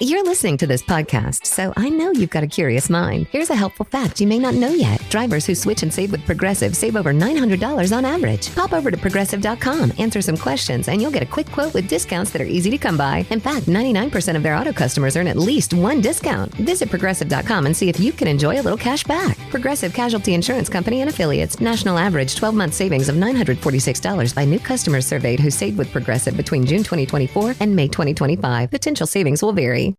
You're listening to this podcast, so I know you've got a curious mind. Here's a helpful fact you may not know yet. Drivers who switch and save with Progressive save over $900 on average. Pop over to Progressive.com, answer some questions, and you'll get a quick quote with discounts that are easy to come by. In fact, 99% of their auto customers earn at least one discount. Visit Progressive.com and see if you can enjoy a little cash back. Progressive Casualty Insurance Company and Affiliates. National average 12-month savings of $946 by new customers surveyed who saved with Progressive between June 2024 and May 2025. Potential savings will vary.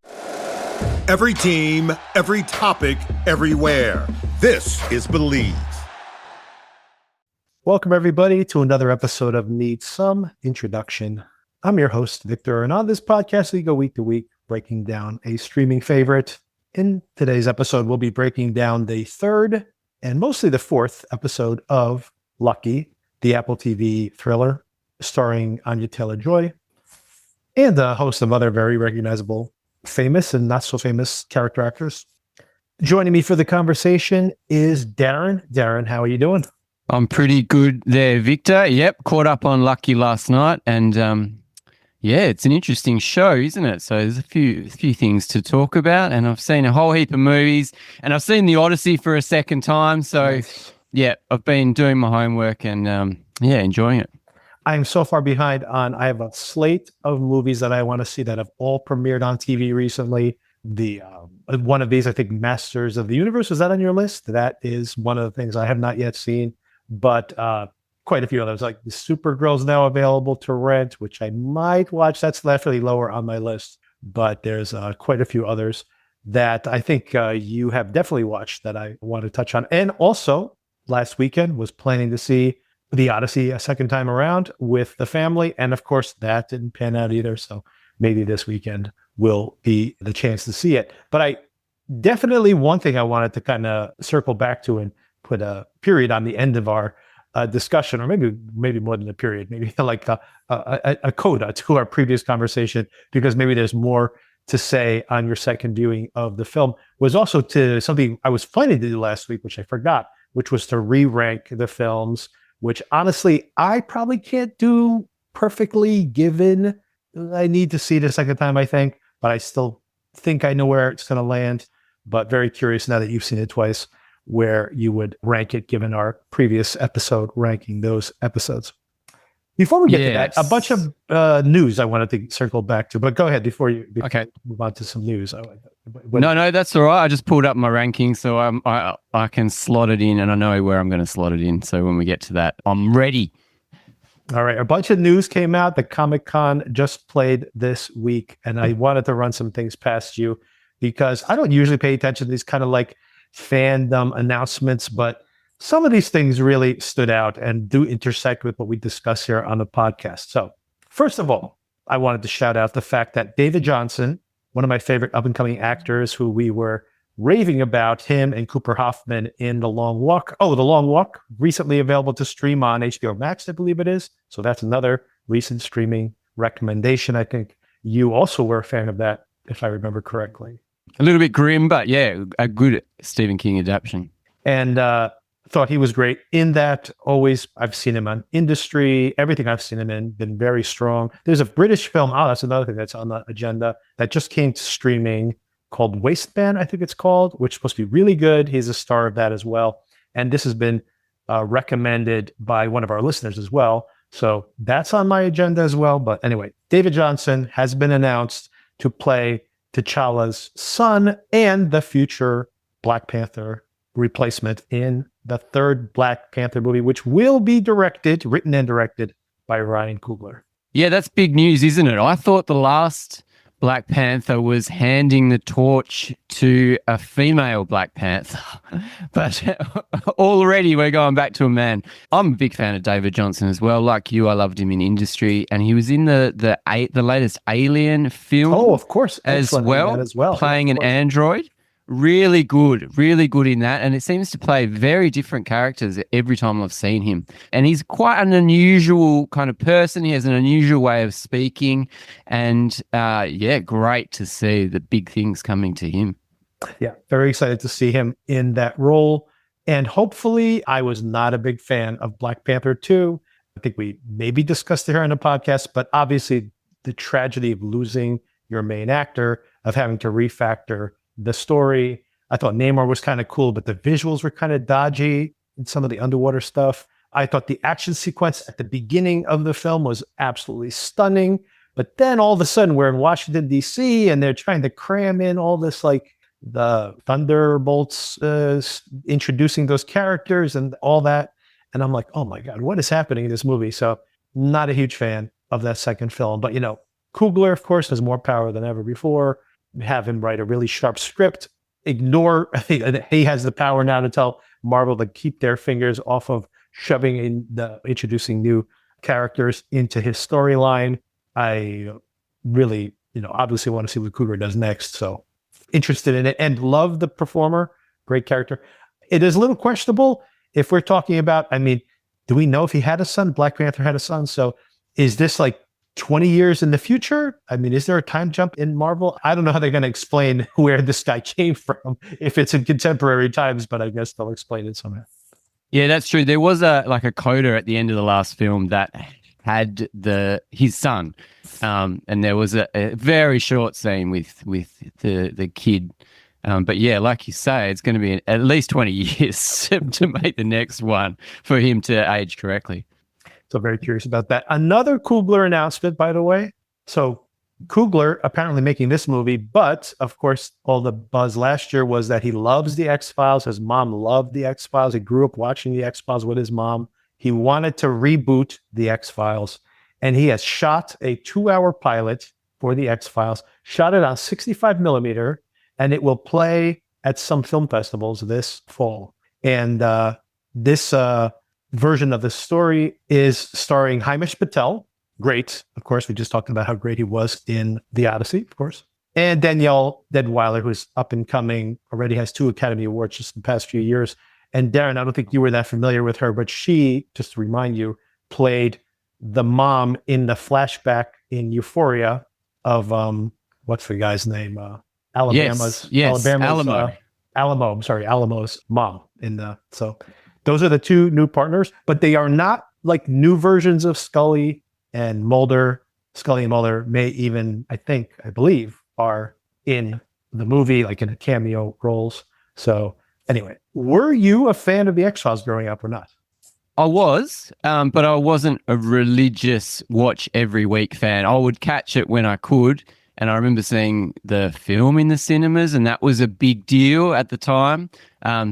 Every team, every topic, everywhere. This is Believe. Welcome, everybody, to another episode of Need Some Introduction. I'm your host, Victor, and on this podcast, we go week to week breaking down a streaming favorite. In today's episode, we'll be breaking down the third and mostly the fourth episode of Lucky, the Apple TV thriller starring Anya Taylor-Joy and a host of other very recognizable famous and not so famous character actors. Joining me for the conversation is Darren. Darren, how are you doing? I'm pretty good there, Victor. Yep, caught up on Lucky last night, and yeah, it's an interesting show, isn't it? So there's a few things to talk about, and I've seen a whole heap of movies, and I've seen the Odyssey for a second time. So nice. Yeah, I've been doing my homework and yeah, enjoying it. I'm so far behind on, I have a slate of movies that I want to see that have all premiered on TV recently. The one of these, I think, Masters of the Universe, is that on your list? That is one of the things I have not yet seen, but quite a few others, like the Supergirl's now available to rent, which I might watch. That's definitely lower on my list, but there's quite a few others that I think you have definitely watched that I want to touch on. And also, last weekend was planning to see the Odyssey a second time around with the family. And of course, that didn't pan out either. So maybe this weekend will be the chance to see it. But I definitely, one thing I wanted to kind of circle back to and put a period on the end of our discussion, or maybe more than a period, maybe like a coda to our previous conversation, because maybe there's more to say on your second viewing of the film, was also to something I was planning to do last week, which I forgot, which was to re-rank the films, which honestly, I probably can't do perfectly given I need to see it a second time, I think, but I still think I know where it's going to land. But very curious now that you've seen it twice, where you would rank it given our previous episode ranking those episodes. Before we get to that, a bunch of news I wanted to circle back to, but go ahead before okay. Move on to some news. No, that's all right. I just pulled up my ranking, so I can slot it in, and I know where I'm going to slot it in. So when we get to that, I'm ready. All right. A bunch of news came out. The Comic-Con just played this week, and I wanted to run some things past you because I don't usually pay attention to these kind of like fandom announcements, but some of these things really stood out and do intersect with what we discuss here on the podcast. So first of all, I wanted to shout out the fact that David Jonsson, one of my favorite up-and-coming actors who we were raving about, him and Cooper Hoffman in The Long Walk. Oh, The Long Walk, recently available to stream on HBO Max, I believe it is. So that's another recent streaming recommendation. I think you also were a fan of that, if I remember correctly. A little bit grim, but yeah, a good Stephen King adaptation. And thought he was great in that. Always, I've seen him on Industry. Everything I've seen him in, been very strong. There's a British film, that's another thing that's on the agenda, that just came to streaming called Waistband, I think it's called, which is supposed to be really good. He's a star of that as well. And this has been recommended by one of our listeners as well. So that's on my agenda as well. But anyway, David Jonsson has been announced to play T'Challa's son and the future Black Panther replacement in the third Black Panther movie, which will be written and directed by Ryan Coogler. Yeah, that's big news, isn't it? I thought the last Black Panther was handing the torch to a female Black Panther, but already we're going back to a man. I'm a big fan of David Jonsson as well. Like you, I loved him in Industry, and he was in the latest Alien film. Oh, of course, as well, playing an android. Really good in that. And it seems to play very different characters every time I've seen him. And he's quite an unusual kind of person. He has an unusual way of speaking. And great to see the big things coming to him. Yeah, very excited to see him in that role. And hopefully, I was not a big fan of Black Panther 2. I think we maybe discussed it here on the podcast, but obviously the tragedy of losing your main actor of having to refactor the story. I thought Namor was kind of cool, but the visuals were kind of dodgy in some of the underwater stuff. I thought the action sequence at the beginning of the film was absolutely stunning. But then all of a sudden we're in Washington, D.C., and they're trying to cram in all this, like the Thunderbolts, introducing those characters and all that. And I'm like, oh my God, what is happening in this movie? So not a huge fan of that second film. But, Coogler, of course, has more power than ever before. Have him write a really sharp script. He has the power now to tell Marvel to keep their fingers off of introducing new characters into his storyline. I really, obviously want to see what Coogler does next. So interested in it and love the performer. Great character. It is a little questionable if we're talking about, do we know if he had a son? Black Panther had a son. So is this like 20 years in the future? Is there a time jump in Marvel? I don't know how they're going to explain where this guy came from if it's in contemporary times, but I guess they'll explain it somehow. Yeah, that's true. There was a coda at the end of the last film that had his son, and there was a very short scene with the kid. But yeah, like you say, it's going to be at least 20 years to make the next one for him to age correctly. So very curious about that. Another Coogler announcement, by the way. So Coogler apparently making this movie, but of course, all the buzz last year was that he loves the X-Files. His mom loved the X-Files. He grew up watching the X-Files with his mom. He wanted to reboot the X-Files, and he has shot a 2-hour pilot for the X-Files, shot it on 65 millimeter, and it will play at some film festivals this fall. And this version of the story is starring Himesh Patel. Great. Of course, we just talked about how great he was in The Odyssey, of course. And Danielle Deadwyler, who's up and coming, already has 2 Academy Awards just in the past few years. And Darren, I don't think you were that familiar with her, but she, just to remind you, played the mom in the flashback in Euphoria of, what's the guy's name? Alamo's mom. So those are the 2 new partners, but they are not like new versions of Scully and Mulder. Scully and Mulder may even, I believe, are in the movie, like in a cameo roles. So anyway, were you a fan of the X-Files growing up or not? I was, but I wasn't a religious watch every week fan. I would catch it when I could. And I remember seeing the film in the cinemas, and that was a big deal at the time.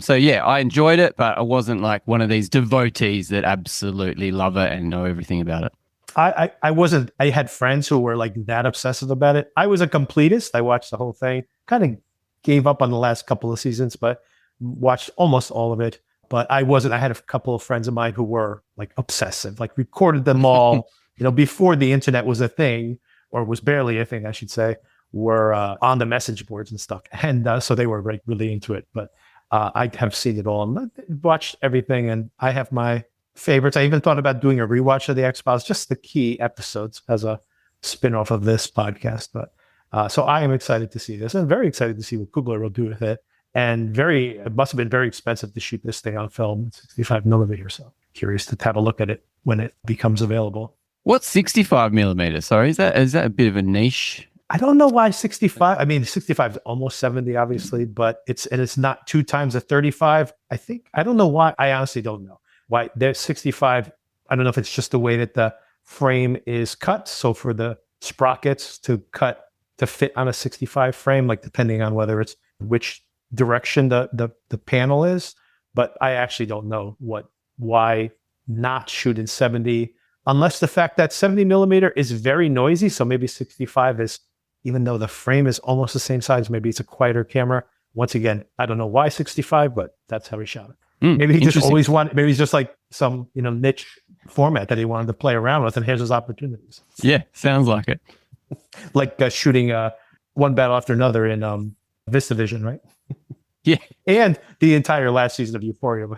So yeah, I enjoyed it, but I wasn't like one of these devotees that absolutely love it and know everything about it. I wasn't. I had friends who were like that obsessive about it. I was a completist. I watched the whole thing. Kind of gave up on the last couple of seasons, but watched almost all of it. But I wasn't. I had a couple of friends of mine who were like obsessive, like recorded them all, before the internet was a thing, or was barely a thing, I should say, were on the message boards and stuff. And so they were really into it. But I have seen it all and watched everything. And I have my favorites. I even thought about doing a rewatch of the X-Files, just the key episodes as a spin-off of this podcast. But so I am excited to see this, and very excited to see what Coogler will do with it. And it must have been very expensive to shoot this thing on film, 65 millimeter. So curious to have a look at it when it becomes available. What's 65 millimeters? Sorry, is that a bit of a niche? I don't know why 65. 65 is almost 70, obviously, but it's not 2 times a 35. I don't know why. I honestly don't know why there's 65. I don't know if it's just the way that the frame is cut. So for the sprockets to fit on a 65 frame, like depending on whether it's which direction the panel is. But I actually don't know why not shoot in 70. Unless the fact that 70 millimeter is very noisy. So maybe 65 is, even though the frame is almost the same size, maybe it's a quieter camera. Once again, I don't know why 65, but that's how he shot it. Maybe he just always wanted, maybe he's just like some, niche format that he wanted to play around with, and here's his opportunities. Yeah, sounds like it. Like shooting one battle after another in VistaVision, right? Yeah. And the entire last season of Euphoria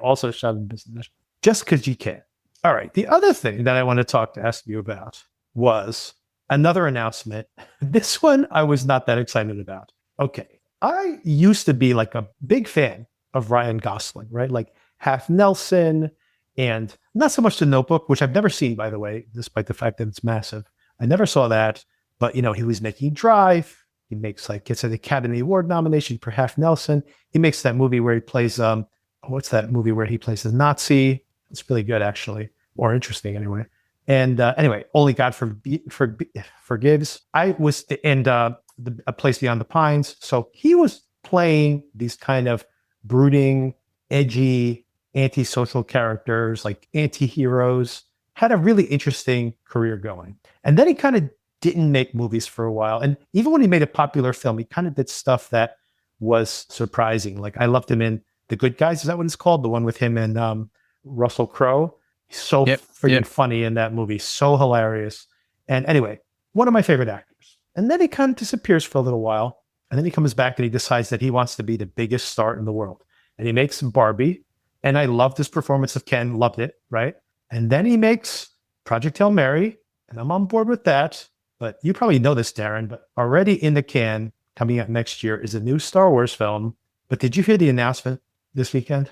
also shot in VistaVision. Just because you can. All right. The other thing that I want to ask you about was another announcement. This one I was not that excited about. Okay. I used to be like a big fan of Ryan Gosling, right? Like Half Nelson, and not so much The Notebook, which I've never seen, by the way, despite the fact that it's massive. I never saw that, but he was making Drive. He makes gets an Academy Award nomination for Half Nelson. He makes that movie where he plays, what's that movie where he plays a Nazi? It's really good, actually, or interesting anyway. And anyway, Only God Forgives. I was in A Place Beyond the Pines. So he was playing these kind of brooding, edgy, antisocial characters, like anti-heroes. Had a really interesting career going. And then he kind of didn't make movies for a while. And even when he made a popular film, he kind of did stuff that was surprising. Like I loved him in The Good Guys. Is that what it's called? The one with him and Russell Crowe. He's so freaking funny in that movie. So hilarious. And anyway, one of my favorite actors. And then he kind of disappears for a little while. And then he comes back and he decides that he wants to be the biggest star in the world. And he makes Barbie. And I loved his performance of Ken. Loved it, right? And then he makes Project Hail Mary. And I'm on board with that. But you probably know this, Darren, but already in the can, coming out next year, is a new Star Wars film. But did you hear the announcement this weekend?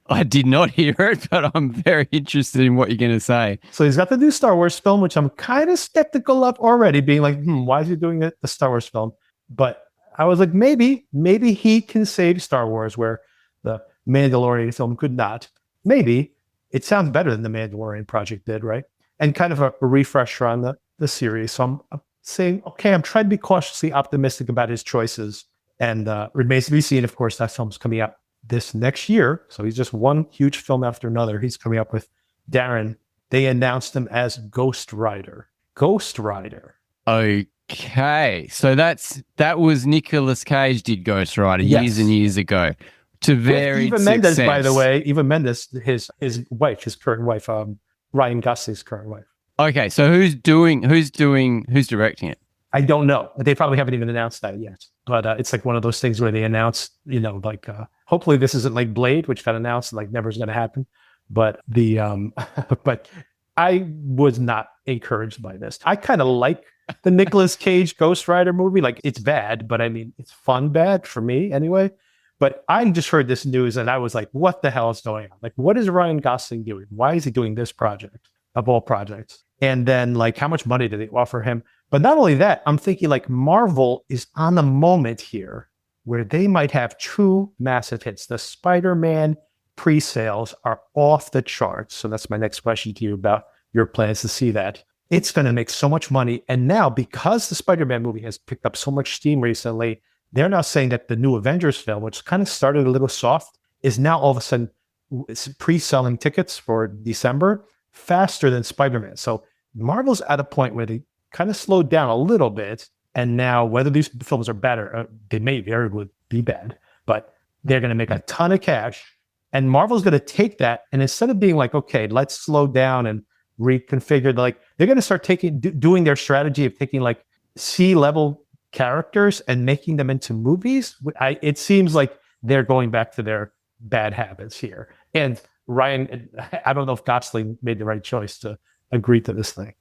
I did not hear it, but I'm very interested in what you're going to say. So he's got the new Star Wars film, which I'm kind of skeptical of already, being like, why is he doing the Star Wars film? But I was like, maybe he can save Star Wars where the Mandalorian film could not. Maybe. It sounds better than the Mandalorian project did, right? And kind of a refresher on the series. So I'm saying, okay, I'm trying to be cautiously optimistic about his choices. And remains to be seen, of course, that film's coming out this next year. So he's just one huge film after another. He's coming up with Darren. They announced him as Ghost Rider. Ghost Rider. Okay. So that was Nicolas Cage did Ghost Rider years and years ago. To very Eva Mendes, by the way. Eva Mendes, his wife, his current wife, Ryan Gosling's current wife. Okay, so who's directing it? I don't know. They probably haven't even announced that yet. But it's like one of those things where they announce, hopefully this isn't like Blade, which got announced and like never is going to happen. But but I was not encouraged by this. I kind of like the Nicolas Cage Ghost Rider movie. Like it's bad, but I mean it's fun bad for me anyway. But I just heard this news and I was like, what the hell is going on? Like, what is Ryan Gosling doing? Why is he doing this project of all projects? And then like, how much money did they offer him? But not only that, I'm thinking like Marvel is on the moment here where they might have true massive hits. The Spider-Man pre-sales are off the charts. So that's my next question to you about your plans to see that. It's going to make so much money. And now because the Spider-Man movie has picked up so much steam recently, they're now saying that the new Avengers film, which kind of started a little soft, is now all of a sudden pre-selling tickets for December faster than Spider-Man. So Marvel's at a point where they kind of slowed down a little bit. And now whether these films are bad or they may very well be bad, but they're going to make a ton of cash. And Marvel's going to take that. And instead of being like, okay, let's slow down and reconfigure, like they're going to start doing their strategy of taking like C-level characters and making them into movies. It seems like they're going back to their bad habits here. And Ryan, I don't know if Gosling made the right choice to agree to this thing.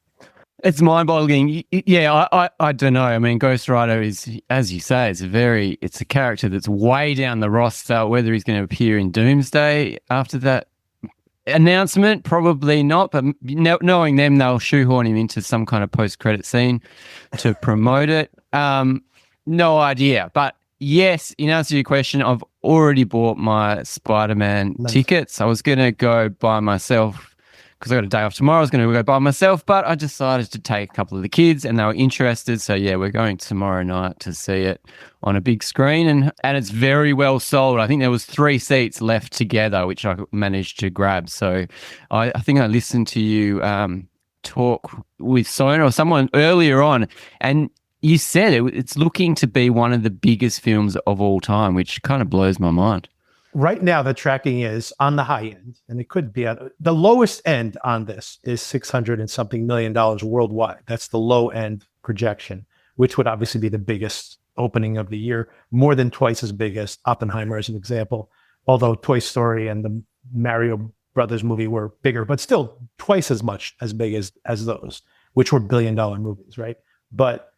It's mind-boggling. Yeah, I don't know. I mean, Ghost Rider is, as you say, it's a character that's way down the roster. Whether he's going to appear in Doomsday after that announcement, probably not. But knowing them, they'll shoehorn him into some kind of post-credit scene to promote it. No idea. But yes, in answer to your question, I've already bought my Spider-Man tickets. I was going to go by myself because I got a day off tomorrow. I was going to go by myself, but I decided to take a couple of the kids and they were interested. So yeah, we're going tomorrow night to see it on a big screen and it's very well sold. I think there was 3 seats left together, which I managed to grab. So I think I listened to you talk with Sona or someone earlier on and you said it's looking to be one of the biggest films of all time, which kind of blows my mind. Right now, the tracking is on the high end, and it could be at the lowest end on this is $600 and something million worldwide. That's the low end projection, which would obviously be the biggest opening of the year, more than twice as big as Oppenheimer, as an example. Although Toy Story and the Mario Brothers movie were bigger, but still twice as much as big as those, which were billion-dollar movies, right? But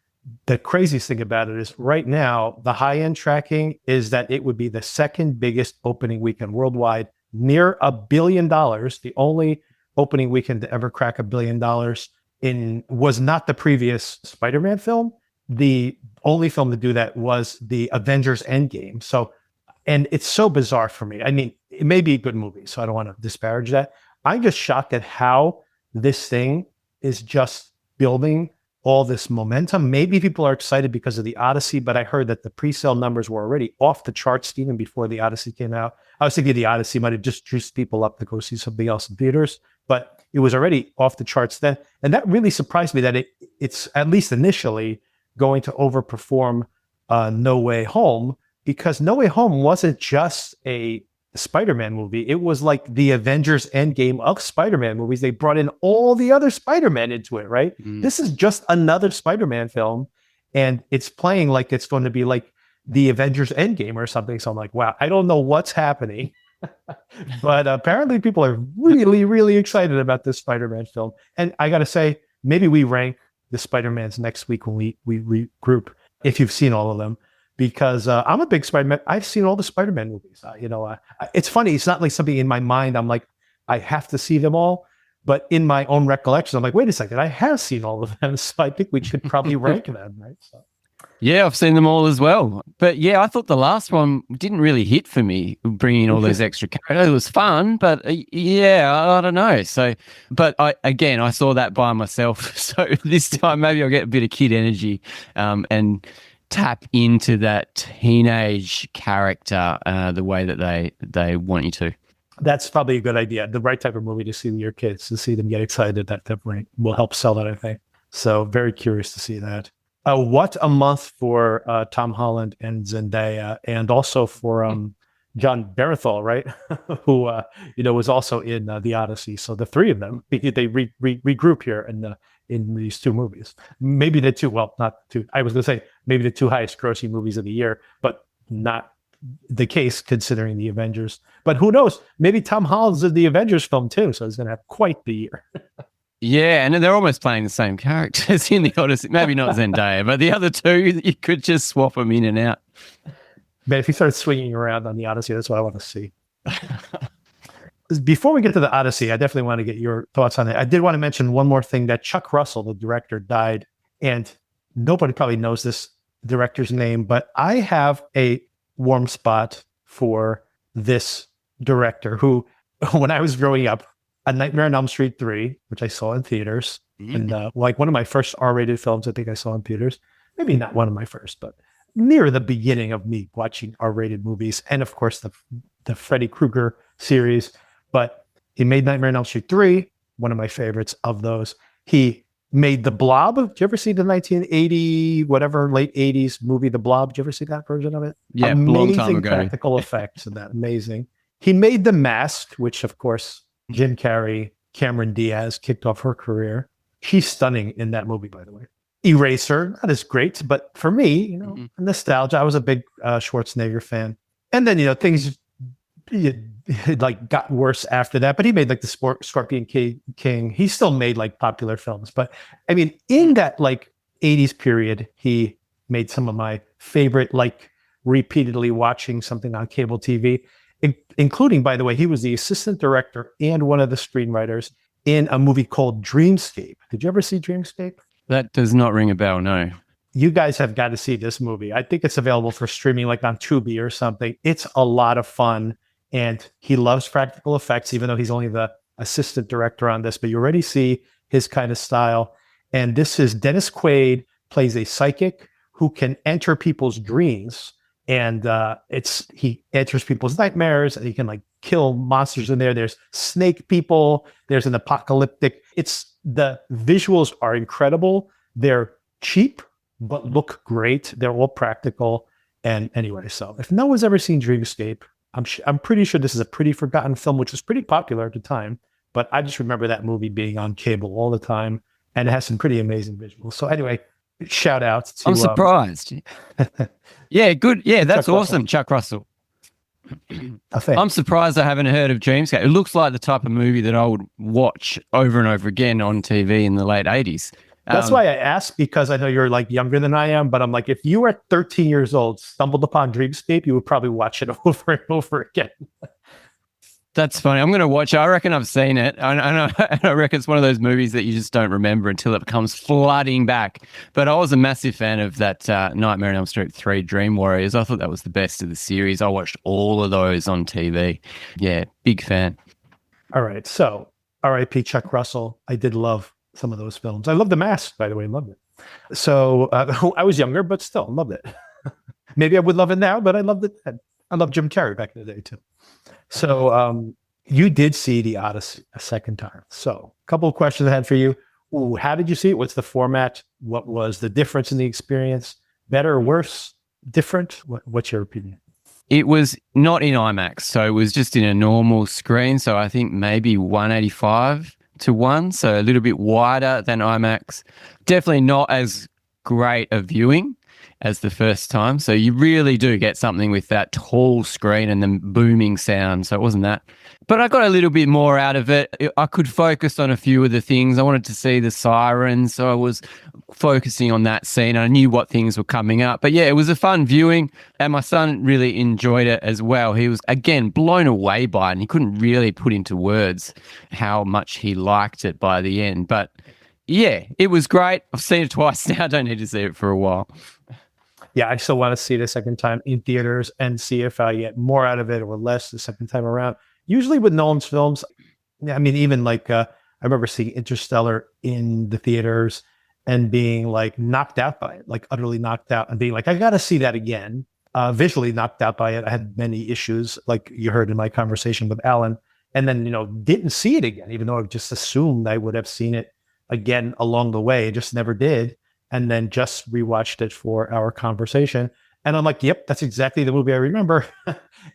the craziest thing about it is right now, the high-end tracking is that it would be the second biggest opening weekend worldwide, near $1 billion. The only opening weekend to ever crack $1 billion was not the previous Spider-Man film. the only film to do that was the Avengers Endgame. So, and it's so bizarre for me. I mean, it may be a good movie, so I don't want to disparage that. I'm just shocked at how this thing is just building all this momentum. Maybe people are excited because of the Odyssey, but I heard that the pre-sale numbers were already off the charts even before the Odyssey came out. I was thinking the Odyssey might have just juiced people up to go see something else in theaters, but it was already off the charts then. And that really surprised me that it's at least initially going to overperform No Way Home, because No Way Home wasn't just a Spider-Man movie. It was like the Avengers Endgame of Spider-Man movies. They brought in all the other Spider-Man into it, right? This is just another Spider-Man film, and it's playing like it's going to be like the Avengers Endgame or something. So I'm like, wow, I don't know what's happening. But apparently people are really, really excited about this Spider-Man film. And I got to say, maybe we rank the Spider-Mans next week when we regroup, if you've seen all of them. Because I'm a big Spider-Man. I've seen all the Spider-Man movies. It's funny. It's not like something in my mind. I'm like, I have to see them all. But in my own recollection, I'm like, wait a second. I have seen all of them. So I think we should probably rank them, right? So. Yeah, I've seen them all as well. But yeah, I thought the last one didn't really hit for me, bringing all those extra characters. It was fun, but yeah, I don't know. So, but I saw that by myself. So this time maybe I'll get a bit of kid energy and tap into that teenage character the way that they want you to. That's probably a good idea. The right type of movie to see with your kids, to see them get excited. That definitely will help sell that, I think. So very curious to see that. What a month for Tom Holland and Zendaya, and also for John Bernthal, right? Who was also in the Odyssey. So the three of them, they regroup here in these two movies. Maybe the two, well, not two. I was going to say maybe the two highest grossing movies of the year, but not the case considering the Avengers. But who knows? Maybe Tom Holland's in the Avengers film too, so he's going to have quite the year. Yeah, and they're almost playing the same characters in the Odyssey. Maybe not Zendaya, but the other two, you could just swap them in and out. But if he starts swinging around on the Odyssey, that's what I want to see. Before we get to the Odyssey, I definitely want to get your thoughts on it. I did want to mention one more thing, that Chuck Russell, the director, died. And nobody probably knows this director's name, but I have a warm spot for this director who, when I was growing up, A Nightmare on Elm Street 3, which I saw in theaters, and like one of my first R-rated films I think I saw in theaters. Maybe not one of my first, but near the beginning of me watching R-rated movies. And of course, the Freddy Krueger series. But he made Nightmare on Elm Street 3, one of my favorites of those. He made The Blob. Did you ever see the 1980, whatever, late 80s movie, The Blob? Did you ever see that version of it? Yeah, amazing long time ago. Practical effects and that. Amazing. He made The Mask, which of course, Jim Carrey, Cameron Diaz kicked off her career. She's stunning in that movie, by the way. Eraser, not as great, but for me, nostalgia. I was a big Schwarzenegger fan. And then, things like got worse after that, but he made like the Scorpion King. He still made like popular films. But I mean, in that like 80s period, he made some of my favorite, like repeatedly watching something on cable TV, including, by the way, he was the assistant director and one of the screenwriters in a movie called Dreamscape. Did you ever see Dreamscape? That does not ring a bell, no. You guys have got to see this movie. I think it's available for streaming like on Tubi or something. It's a lot of fun. And he loves practical effects, even though he's only the assistant director on this. But you already see his kind of style. And this is Dennis Quaid plays a psychic who can enter people's dreams. And he enters people's nightmares, and he can like kill monsters in there. There's snake people. There's an apocalyptic. The visuals are incredible. They're cheap, but look great. They're all practical. And anyway, so if no one's ever seen Dreamscape, I'm pretty sure this is a pretty forgotten film, which was pretty popular at the time. But I just remember that movie being on cable all the time, and it has some pretty amazing visuals. So anyway, shout out to... I'm surprised. Yeah, good. Yeah, that's Chuck awesome, Russell. Chuck Russell. A fan. I'm surprised I haven't heard of Dreamscape. It looks like the type of movie that I would watch over and over again on TV in the late 80s. That's why I asked, because I know you're like younger than I am, but I'm like, if you were 13 years old, stumbled upon Dreamscape, you would probably watch it over and over again. That's funny. I'm going to watch it. I reckon I've seen it. I reckon it's one of those movies that you just don't remember until it comes flooding back. But I was a massive fan of that Nightmare on Elm Street 3 Dream Warriors. I thought that was the best of the series. I watched all of those on TV. Yeah, big fan. All right. So, R.I.P. Chuck Russell. I did love some of those films. I love The Mask, by the way. Loved it. So, I was younger, but still loved it. Maybe I would love it now, but I loved it then. I loved Jim Carrey back in the day, too. So you did see the Odyssey a second time. So a couple of questions I had for you. Ooh, how did you see it? What's the format? What was the difference in the experience? Better, worse, different? What's your opinion? It was not in IMAX, so it was just in a normal screen. So I think maybe 185:1, so a little bit wider than IMAX. Definitely not as great a viewing as the first time. So you really do get something with that tall screen and the booming sound. So it wasn't that. But I got a little bit more out of it. I could focus on a few of the things. I wanted to see the sirens, so I was focusing on that scene. I knew what things were coming up. But yeah, it was a fun viewing, and my son really enjoyed it as well. He was, again, blown away by it, and he couldn't really put into words how much he liked it by the end. But yeah, it was great. I've seen it twice now. I don't need to see it for a while. Yeah, I still want to see it a second time in theaters and see if I get more out of it or less the second time around. Usually with Nolan's films, I mean, even like I remember seeing Interstellar in the theaters and being like knocked out by it, like utterly knocked out, and being like, I got to see that again. Visually knocked out by it. I had many issues, like you heard in my conversation with Alan, and then, didn't see it again, even though I just assumed I would have seen it again along the way. Just never did. And then just rewatched it for our conversation. And I'm like, yep, that's exactly the movie I remember.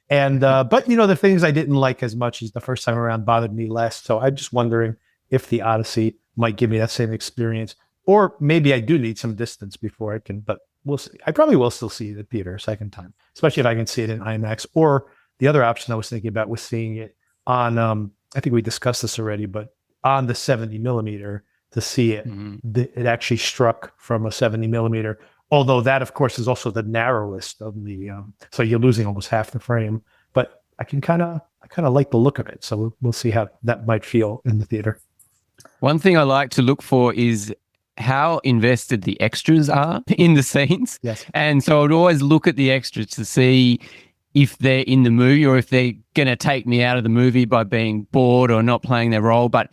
And, but the things I didn't like as much as the first time around bothered me less. So I'm just wondering if the Odyssey might give me that same experience, or maybe I do need some distance before I can, but we'll see. I probably will still see the theater a second time, especially if I can see it in IMAX. Or the other option I was thinking about was seeing it on, I think we discussed this already, but on the 70 millimeter to see it. Mm-hmm. It actually struck from a 70 millimeter. Although that, of course, is also the narrowest of the, so you're losing almost half the frame. But I kind of like the look of it. So we'll see how that might feel in the theater. One thing I like to look for is how invested the extras are in the scenes. Yes. And so I'd always look at the extras to see if they're in the movie or if they're going to take me out of the movie by being bored or not playing their role. But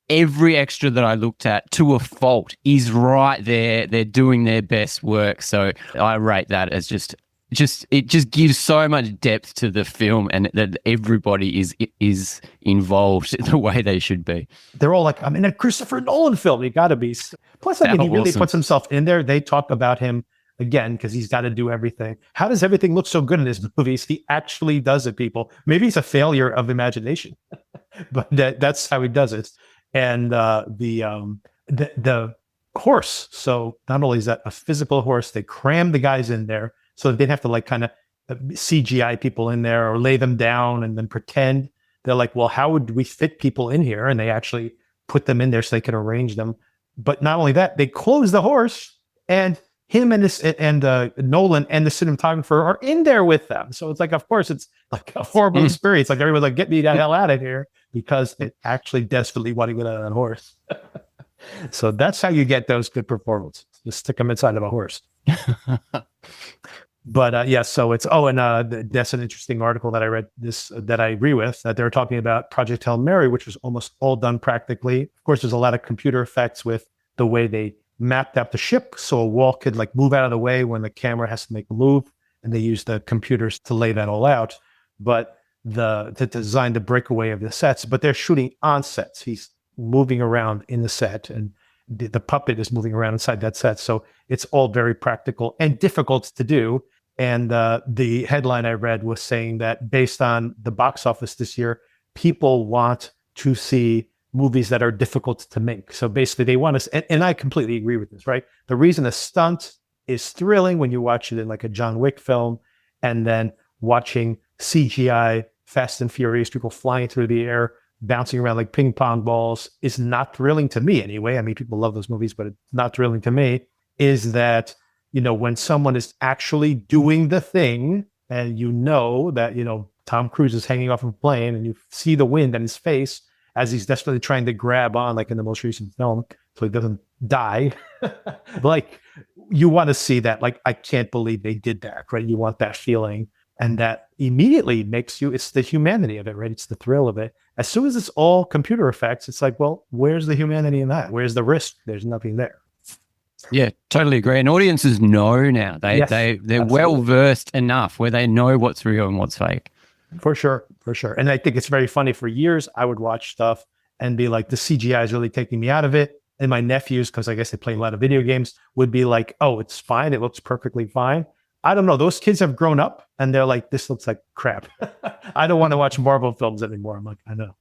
every extra that I looked at, to a fault, is right there. They're doing their best work. So I rate that as it just gives so much depth to the film, and that everybody is involved the way they should be. They're all like, I'm in a Christopher Nolan film. You got to be. Plus, I mean, he really puts himself in there. They talk about him again because he's got to do everything. How does everything look so good in his movies? He actually does it, people. Maybe he's a failure of imagination, but that's how he does it. And the horse. So not only is that a physical horse, they cram the guys in there so that they'd have to like kind of CGI people in there or lay them down and then pretend. They're like, well, how would we fit people in here? And they actually put them in there so they could arrange them. But not only that, they close the horse, and him and Nolan and the cinematographer are in there with them. So it's like, of course, it's like a horrible experience. Like everyone's like, get me the hell out of here, because it actually desperately want to get on that horse. So that's how you get those good performances. Just stick them inside of a horse. But yeah, so it's, that's an interesting article that I read that I agree with, that they're talking about Project Hail Mary, which was almost all done practically. Of course, there's a lot of computer effects with the way they mapped out the ship, so a wall could like move out of the way when the camera has to make a move, and they use the computers to lay that all out. But to design the breakaway of the sets, but they're shooting on sets. He's moving around in the set, and the puppet is moving around inside that set. So it's all very practical and difficult to do. And the headline I read was saying that based on the box office this year, people want to see movies that are difficult to make. So basically they want to, and I completely agree with this, right? The reason a stunt is thrilling when you watch it in like a John Wick film, and then watching CGI Fast and Furious, people flying through the air, bouncing around like ping pong balls, is not thrilling to me anyway. I mean, people love those movies, but it's not thrilling to me, is that, when someone is actually doing the thing, and that, Tom Cruise is hanging off of a plane and you see the wind on his face as he's desperately trying to grab on, like in the most recent film, so he doesn't die. Like, you want to see that. Like, I can't believe they did that, right? You want that feeling. And that immediately makes you, it's the humanity of it, right? It's the thrill of it. As soon as it's all computer effects, it's like, well, where's the humanity in that? Where's the risk? There's nothing there. Yeah, totally agree. And audiences know now. They're Absolutely. well versed enough where they know what's real and what's fake. For sure. And I think it's very funny. For years, I would watch stuff and be like, the CGI is really taking me out of it. And my nephews, because I guess they play a lot of video games, would be like, oh, it's fine. It looks perfectly fine. I don't know. Those kids have grown up and they're like, this looks like crap. I don't want to watch Marvel films anymore. I'm like, I know.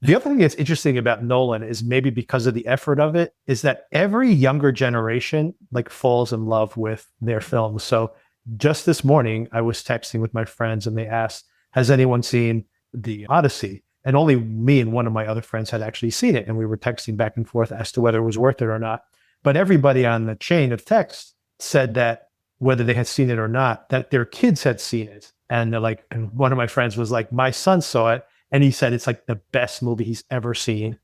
The other thing that's interesting about Nolan is, maybe because of the effort of it, is that every younger generation like falls in love with their films. So just this morning, I was texting with my friends and they asked, has anyone seen the Odyssey? And only me and one of my other friends had actually seen it. And we were texting back and forth as to whether it was worth it or not. But everybody on the chain of text said that whether they had seen it or not, that their kids had seen it. And they're like, and one of my friends was like, my son saw it and he said it's like the best movie he's ever seen.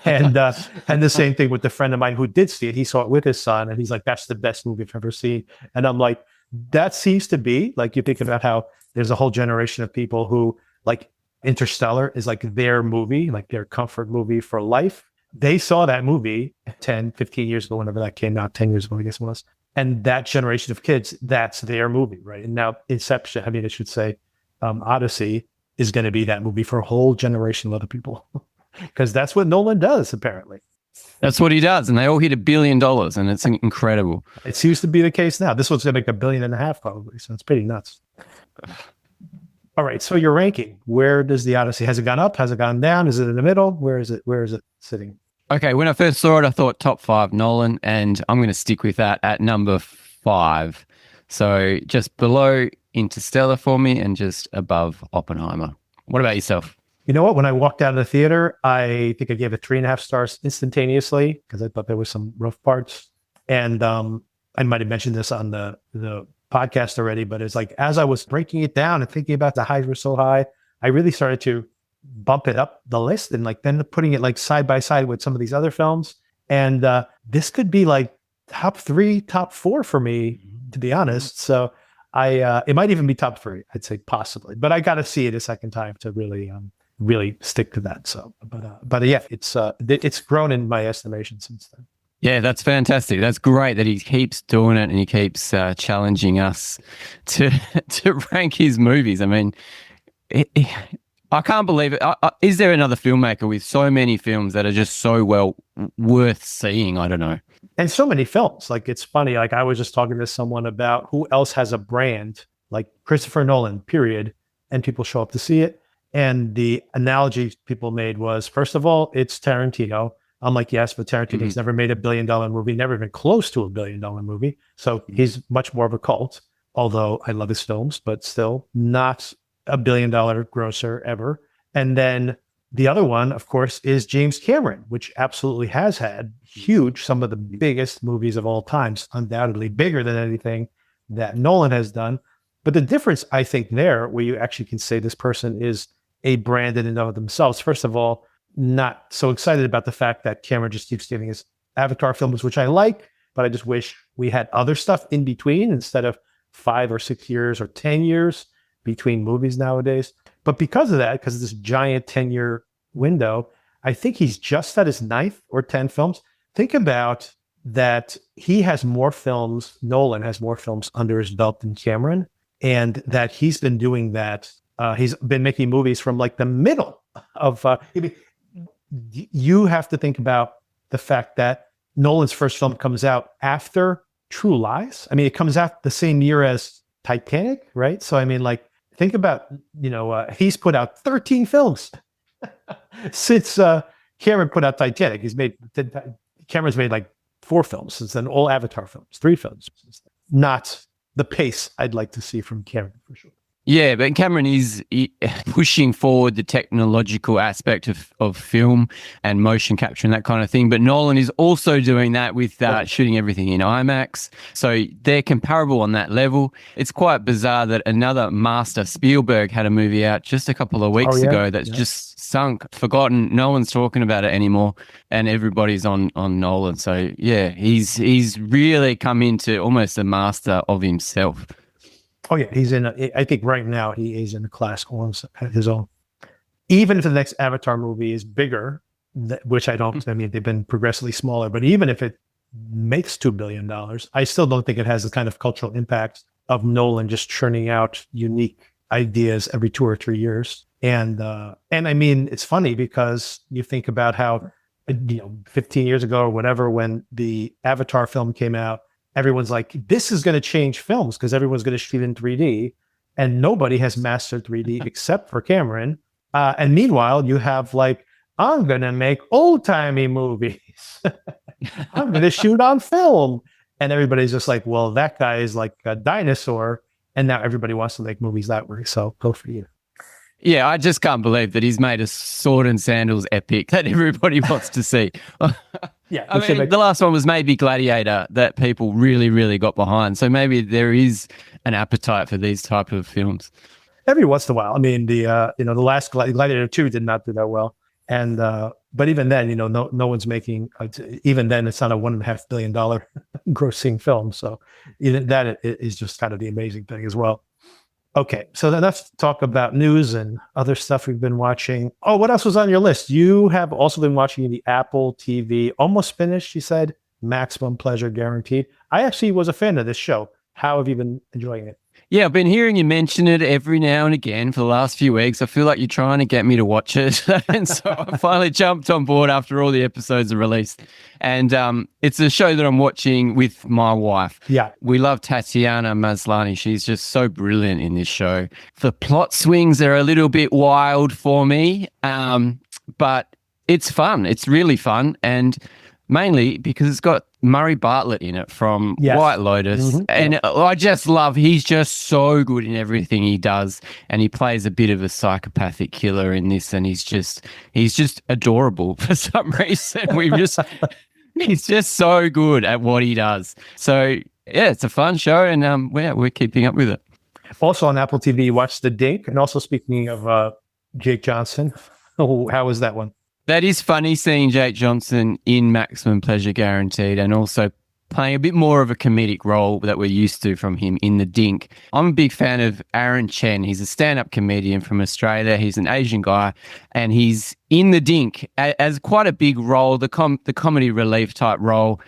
and the same thing with the friend of mine who did see it. He saw it with his son and he's like, that's the best movie I've ever seen. And I'm like, that seems to be like, you think about how there's a whole generation of people who like Interstellar is like their movie, like their comfort movie for life. They saw that movie 10, 15 years ago, whenever that came out, 10 years ago, I guess it was. And that generation of kids, that's their movie, right? And now Inception, I should say, Odyssey is going to be that movie for a whole generation of other people. Because that's what Nolan does, apparently. That's what he does. And they all hit $1 billion and it's incredible. It seems to be the case now. This one's going to make $1.5 billion probably. So it's pretty nuts. All right. So your ranking, where does the Odyssey, has it gone up? Has it gone down? Is it in the middle? Where is it sitting? Okay, when I first saw it, I thought top 5 Nolan, and I'm going to stick with that at number 5. So just below Interstellar for me and just above Oppenheimer. What about yourself? You know what? When I walked out of the theater, I think I gave it 3.5 stars instantaneously because I thought there was some rough parts. And I might have mentioned this on the podcast already, but it's like, as I was breaking it down and thinking about the highs were so high, I really started to bump it up the list and like then putting it like side by side with some of these other films. And this could be like top 3, top 4 for me, to be honest. So it might even be top 3, I'd say possibly, but I got to see it a second time to really stick to that. So, but yeah, it's grown in my estimation since then. Yeah, that's fantastic. That's great that he keeps doing it and he keeps challenging us to rank his movies. I mean, I can't believe it. Is there another filmmaker with so many films that are just so well worth seeing? I don't know. And so many films. Like, it's funny. Like, I was just talking to someone about who else has a brand like Christopher Nolan, period, and people show up to see it. And the analogy people made was, first of all, it's Tarantino. I'm like, yes, but Tarantino's never made $1 billion movie, never even close to $1 billion movie. So he's much more of a cult, although I love his films, but still not $1 billion grosser ever. And then the other one, of course, is James Cameron, which absolutely has had some of the biggest movies of all times, undoubtedly bigger than anything that Nolan has done. But the difference, I think, there, where you actually can say this person is a brand in and of themselves, first of all, not so excited about the fact that Cameron just keeps giving his Avatar films, which I like, but I just wish we had other stuff in between instead of 5 or 6 years or 10 years between movies nowadays. But because of that, because of this giant 10-year window, I think he's just at his 9th or 10th films. Think about that. He has more films, Nolan has more films under his belt than Cameron, and that he's been doing that. He's been making movies from like the middle of, you have to think about the fact that Nolan's first film comes out after True Lies. I mean, it comes out the same year as Titanic, right? So, I mean, like, think about, he's put out 13 films since Cameron put out Titanic. Cameron's made like 4 films since then, all Avatar films, 3 films. Not the pace I'd like to see from Cameron, for sure. Yeah, but Cameron is pushing forward the technological aspect of film and motion capture and that kind of thing. But Nolan is also doing that with shooting everything in IMAX. So they're comparable on that level. It's quite bizarre that another master, Spielberg, had a movie out just a couple of weeks ago that's just sunk, forgotten. No one's talking about it anymore, and everybody's on Nolan. So yeah, he's really come into almost a master of himself. Oh yeah, I think right now he is in a class on his own. Even if the next Avatar movie is bigger, which I mean, they've been progressively smaller, but even if it makes $2 billion, I still don't think it has the kind of cultural impact of Nolan just churning out unique ideas every 2 or 3 years. And I mean, it's funny because you think about how, 15 years ago or whatever, when the Avatar film came out, everyone's like, this is going to change films because everyone's going to shoot in 3D, and nobody has mastered 3D except for Cameron. And meanwhile, you have like, I'm going to make old-timey movies. I'm going to shoot on film. And everybody's just like, well, that guy is like a dinosaur. And now everybody wants to make movies that way. So go for you. Yeah, I just can't believe that he's made a sword and sandals epic that everybody wants to see. Yeah, I mean, the last one was maybe Gladiator that people really, really got behind. So maybe there is an appetite for these type of films. Every once in a while. I mean, the last Gladiator 2 did not do that well. And but even then, no one's making, even then it's not a $1.5 billion grossing film. So even that is just kind of the amazing thing as well. Okay, so then let's talk about news and other stuff we've been watching. Oh, what else was on your list? You have also been watching the Apple TV, almost finished, you said, Maximum Pleasure Guaranteed. I actually was a fan of this show. How have you been enjoying it? Yeah, I've been hearing you mention it every now and again for the last few weeks. I feel like you're trying to get me to watch it. And so I finally jumped on board after all the episodes are released. And it's a show that I'm watching with my wife. Yeah. We love Tatiana Maslany. She's just so brilliant in this show. The plot swings are a little bit wild for me, but it's fun. It's really fun. And mainly because it's got Murray Bartlett in it from White Lotus. Mm-hmm. And I just love, he's just so good in everything he does. And he plays a bit of a psychopathic killer in this. And he's just adorable for some reason. He's just so good at what he does. So yeah, it's a fun show. And we're keeping up with it. Also on Apple TV, you watched The Dink. And also speaking of Jake Johnson, how was that one? That is funny seeing Jake Johnson in Maximum Pleasure Guaranteed and also playing a bit more of a comedic role that we're used to from him in The Dink. I'm a big fan of Aaron Chen. He's a stand-up comedian from Australia. He's an Asian guy, and he's in The Dink as quite a big role, the comedy relief type role.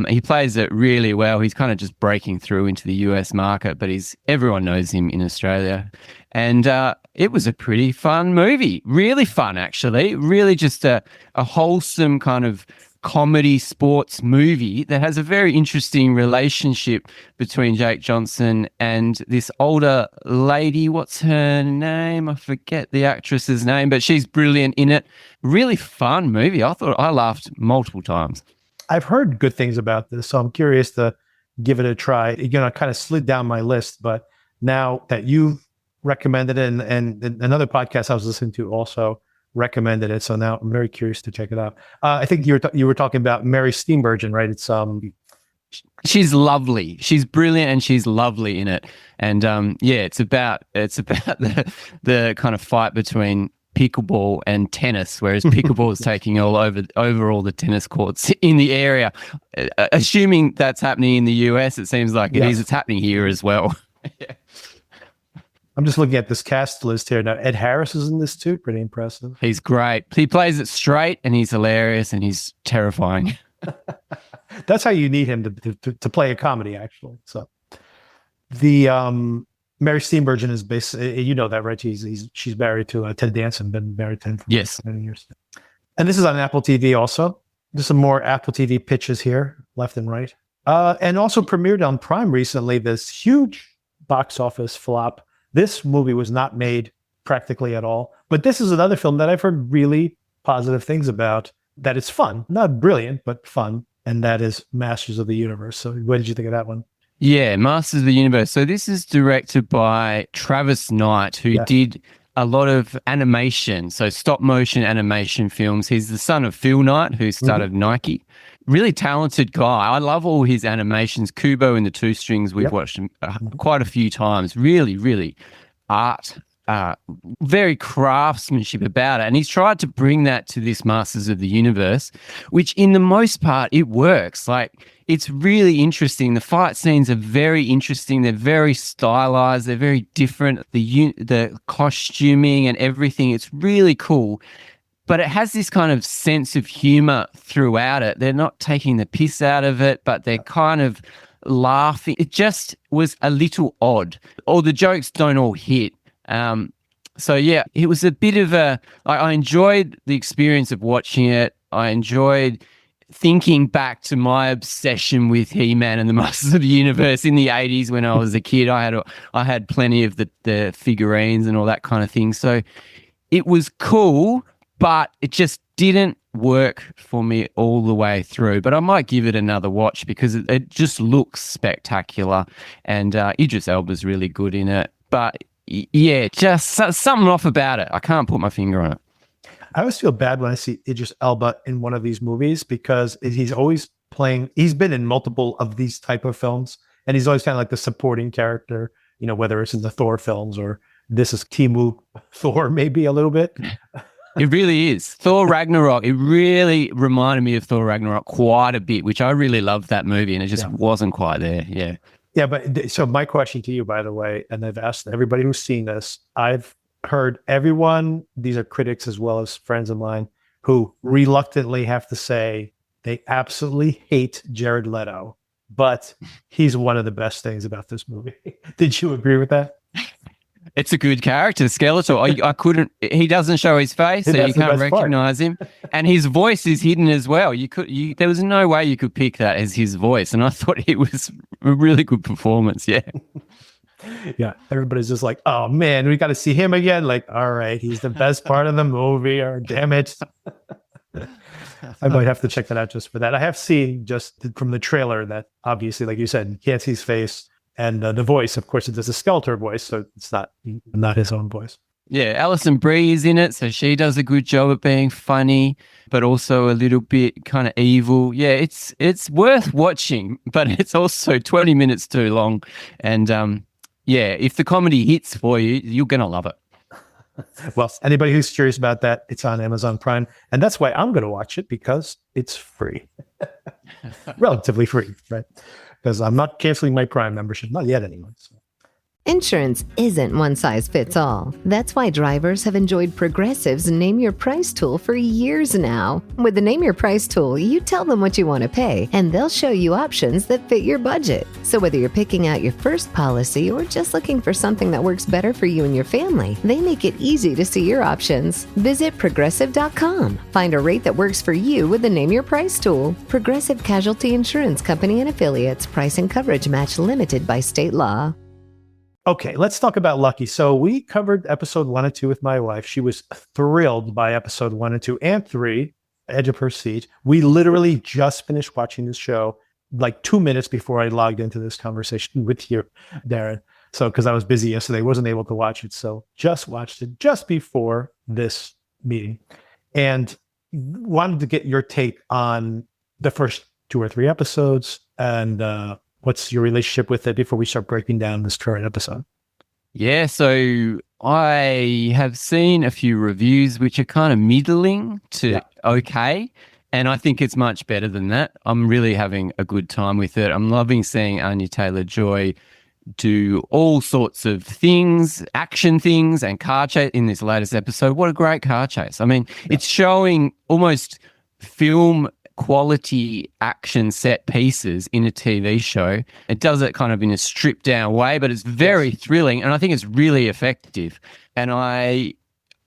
He plays it really well. He's kind of just breaking through into the US market, but everyone knows him in Australia. And it was a pretty fun movie. Really fun, actually. Really just a wholesome kind of comedy sports movie that has a very interesting relationship between Jake Johnson and this older lady. What's her name? I forget the actress's name, but she's brilliant in it. Really fun movie. I laughed multiple times. I've heard good things about this, so I'm curious to give it a try. I kind of slid down my list, but now that you've recommended it and another podcast I was listening to also recommended it, so now I'm very curious to check it out. I think you were talking about Mary Steenburgen, right? It's she's lovely. She's brilliant and she's lovely in it. And it's about the kind of fight between pickleball and tennis, whereas pickleball is taking over all the tennis courts in the area. Assuming that's happening in the US, it seems like it is. It's happening here as well. Yeah. I'm just looking at this cast list here now. Ed Harris is in this too. Pretty impressive. He's great. He plays it straight, and he's hilarious, and he's terrifying. That's how you need him to play a comedy, actually. So the Mary Steenburgen is basically, you know that, right? She's married to Ted Danson, been married to him for many years. And this is on Apple TV also. There's some more Apple TV pitches here, left and right. And also premiered on Prime recently, this huge box office flop. This movie was not made practically at all, but this is another film that I've heard really positive things about, that it's fun, not brilliant, but fun. And that is Masters of the Universe. So what did you think of that one? Yeah, Masters of the Universe. So this is directed by Travis Knight, who did a lot of animation, so stop motion animation films. He's the son of Phil Knight, who started Nike. Really talented guy. I love all his animations. Kubo and the Two Strings, we've watched him quite a few times. Really, really art, very craftsmanship about it. And he's tried to bring that to this Masters of the Universe, which in the most part, it works. Like, it's really interesting. The fight scenes are very interesting. They're very stylized. They're very different. The costuming and everything, it's really cool. But it has this kind of sense of humor throughout it. They're not taking the piss out of it, but they're kind of laughing. It just was a little odd. Or the jokes don't all hit. So yeah, it was a bit of I enjoyed the experience of watching it. I enjoyed thinking back to my obsession with He-Man and the Masters of the Universe in the 80s when I was a kid. I had plenty of the figurines and all that kind of thing. So it was cool, but it just didn't work for me all the way through. But I might give it another watch because it just looks spectacular, and Idris Elba's really good in it. But yeah, just something off about it. I can't put my finger on it. I always feel bad when I see Idris Elba in one of these movies because he's always playing. He's been in multiple of these type of films, and he's always kind of like the supporting character. You know, whether it's in the Thor films or this is Timu Thor, maybe a little bit. It really is. Thor Ragnarok, it really reminded me of Thor Ragnarok quite a bit, which I really loved that movie, and it just wasn't quite there. Yeah. Yeah, but so my question to you, by the way, and I've asked everybody who's seen this, I've heard everyone, these are critics as well as friends of mine, who reluctantly have to say they absolutely hate Jared Leto, but he's one of the best things about this movie. Did you agree with that? It's a good character, Skeletor. I couldn't. He doesn't show his face, so you can't recognize him, and his voice is hidden as well. There was no way you could pick that as his voice, and I thought it was a really good performance. Yeah, yeah. Everybody's just like, "Oh man, we got to see him again." Like, all right, he's the best part of the movie. Or damn it, I might have to check that out just for that. I have seen just from the trailer that obviously, like you said, you can't see his face. And the voice, of course, it does a Skeletor voice, so it's not his own voice. Yeah, Alison Brie is in it, so she does a good job at being funny, but also a little bit kind of evil. Yeah, it's worth watching, but it's also 20 minutes too long. And yeah, if the comedy hits for you, you're going to love it. Well, anybody who's curious about that, it's on Amazon Prime. And that's why I'm going to watch it, because it's free. Relatively free, right? Because I'm not canceling my Prime membership. Not yet, anyway. So. Insurance isn't one size fits all. That's why drivers have enjoyed Progressive's Name Your Price tool for years now. With the Name Your Price tool, you tell them what you want to pay, and they'll show you options that fit your budget. So whether you're picking out your first policy or just looking for something that works better for you and your family, they make it easy to see your options. Visit Progressive.com. Find a rate that works for you with the Name Your Price tool. Progressive Casualty Insurance Company and Affiliates. Price and coverage match limited by state law. Okay, let's talk about Lucky. So we covered episode 1 and 2 with my wife. She was thrilled by episode 1 and 2 and 3, edge of her seat. We literally just finished watching this show like 2 minutes before I logged into this conversation with you, Darren. So, because I was busy yesterday, wasn't able to watch it. So just watched it just before this meeting and wanted to get your take on the first 2 or 3 episodes and, what's your relationship with it before we start breaking down this current episode? Yeah, so I have seen a few reviews which are kind of middling to okay, and I think it's much better than that. I'm really having a good time with it. I'm loving seeing Anya Taylor-Joy do all sorts of things, action things, and car chase in this latest episode. What a great car chase. I mean, it's showing almost film quality action set pieces in a TV show. It does it kind of in a stripped down way, but it's very thrilling, and I think it's really effective. And I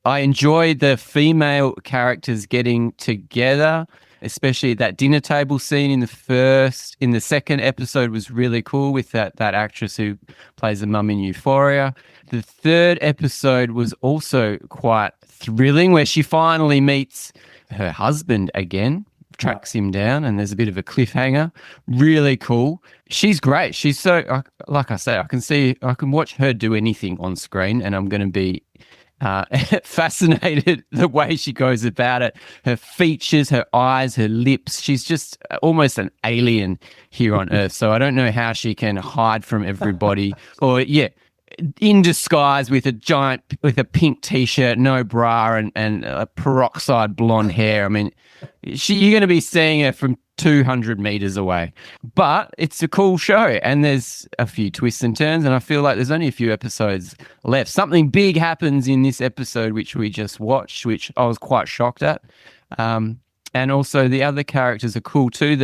enjoy the female characters getting together, especially that dinner table scene in the second episode was really cool with that actress who plays the mum in Euphoria. The third episode was also quite thrilling, where she finally meets her husband again. tracks him down, and there's a bit of a cliffhanger. Really cool. She's great. She's so, like I say, I can watch her do anything on screen, and I'm going to be fascinated the way she goes about it. Her features, her eyes, her lips. She's just almost an alien here on Earth. So I don't know how she can hide from everybody, or in disguise with a pink t-shirt, no bra, and a peroxide blonde hair. I mean, you're going to be seeing her from 200 meters away. But it's a cool show, and there's a few twists and turns, and I feel like there's only a few episodes left. Something big happens in this episode, which we just watched, which I was quite shocked at. And also the other characters are cool too.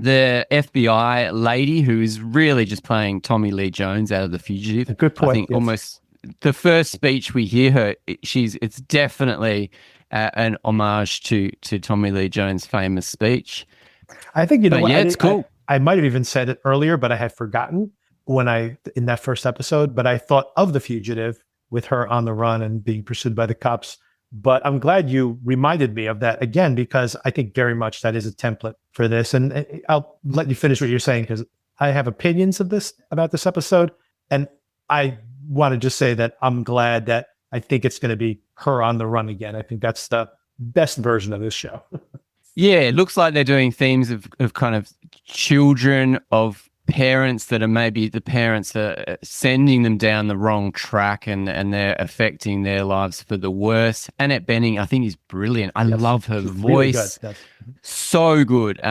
The FBI lady, who is really just playing Tommy Lee Jones out of The Fugitive. A good point. I think almost the first speech we hear her, it's definitely an homage to Tommy Lee Jones' famous speech. I think, it's cool. I might have even said it earlier, but I had forgotten in that first episode, but I thought of The Fugitive with her on the run and being pursued by the cops. But I'm glad you reminded me of that again, because I think very much that is a template for this. And I'll let you finish what you're saying, because I have opinions about this episode. And I want to just say that I'm glad that I think it's going to be her on the run again. I think that's the best version of this show. Yeah, it looks like they're doing themes of kind of children of parents that are maybe the parents are sending them down the wrong track, and they're affecting their lives for the worse. Annette Bening, I think, is brilliant. I love her voice. Really good. So good.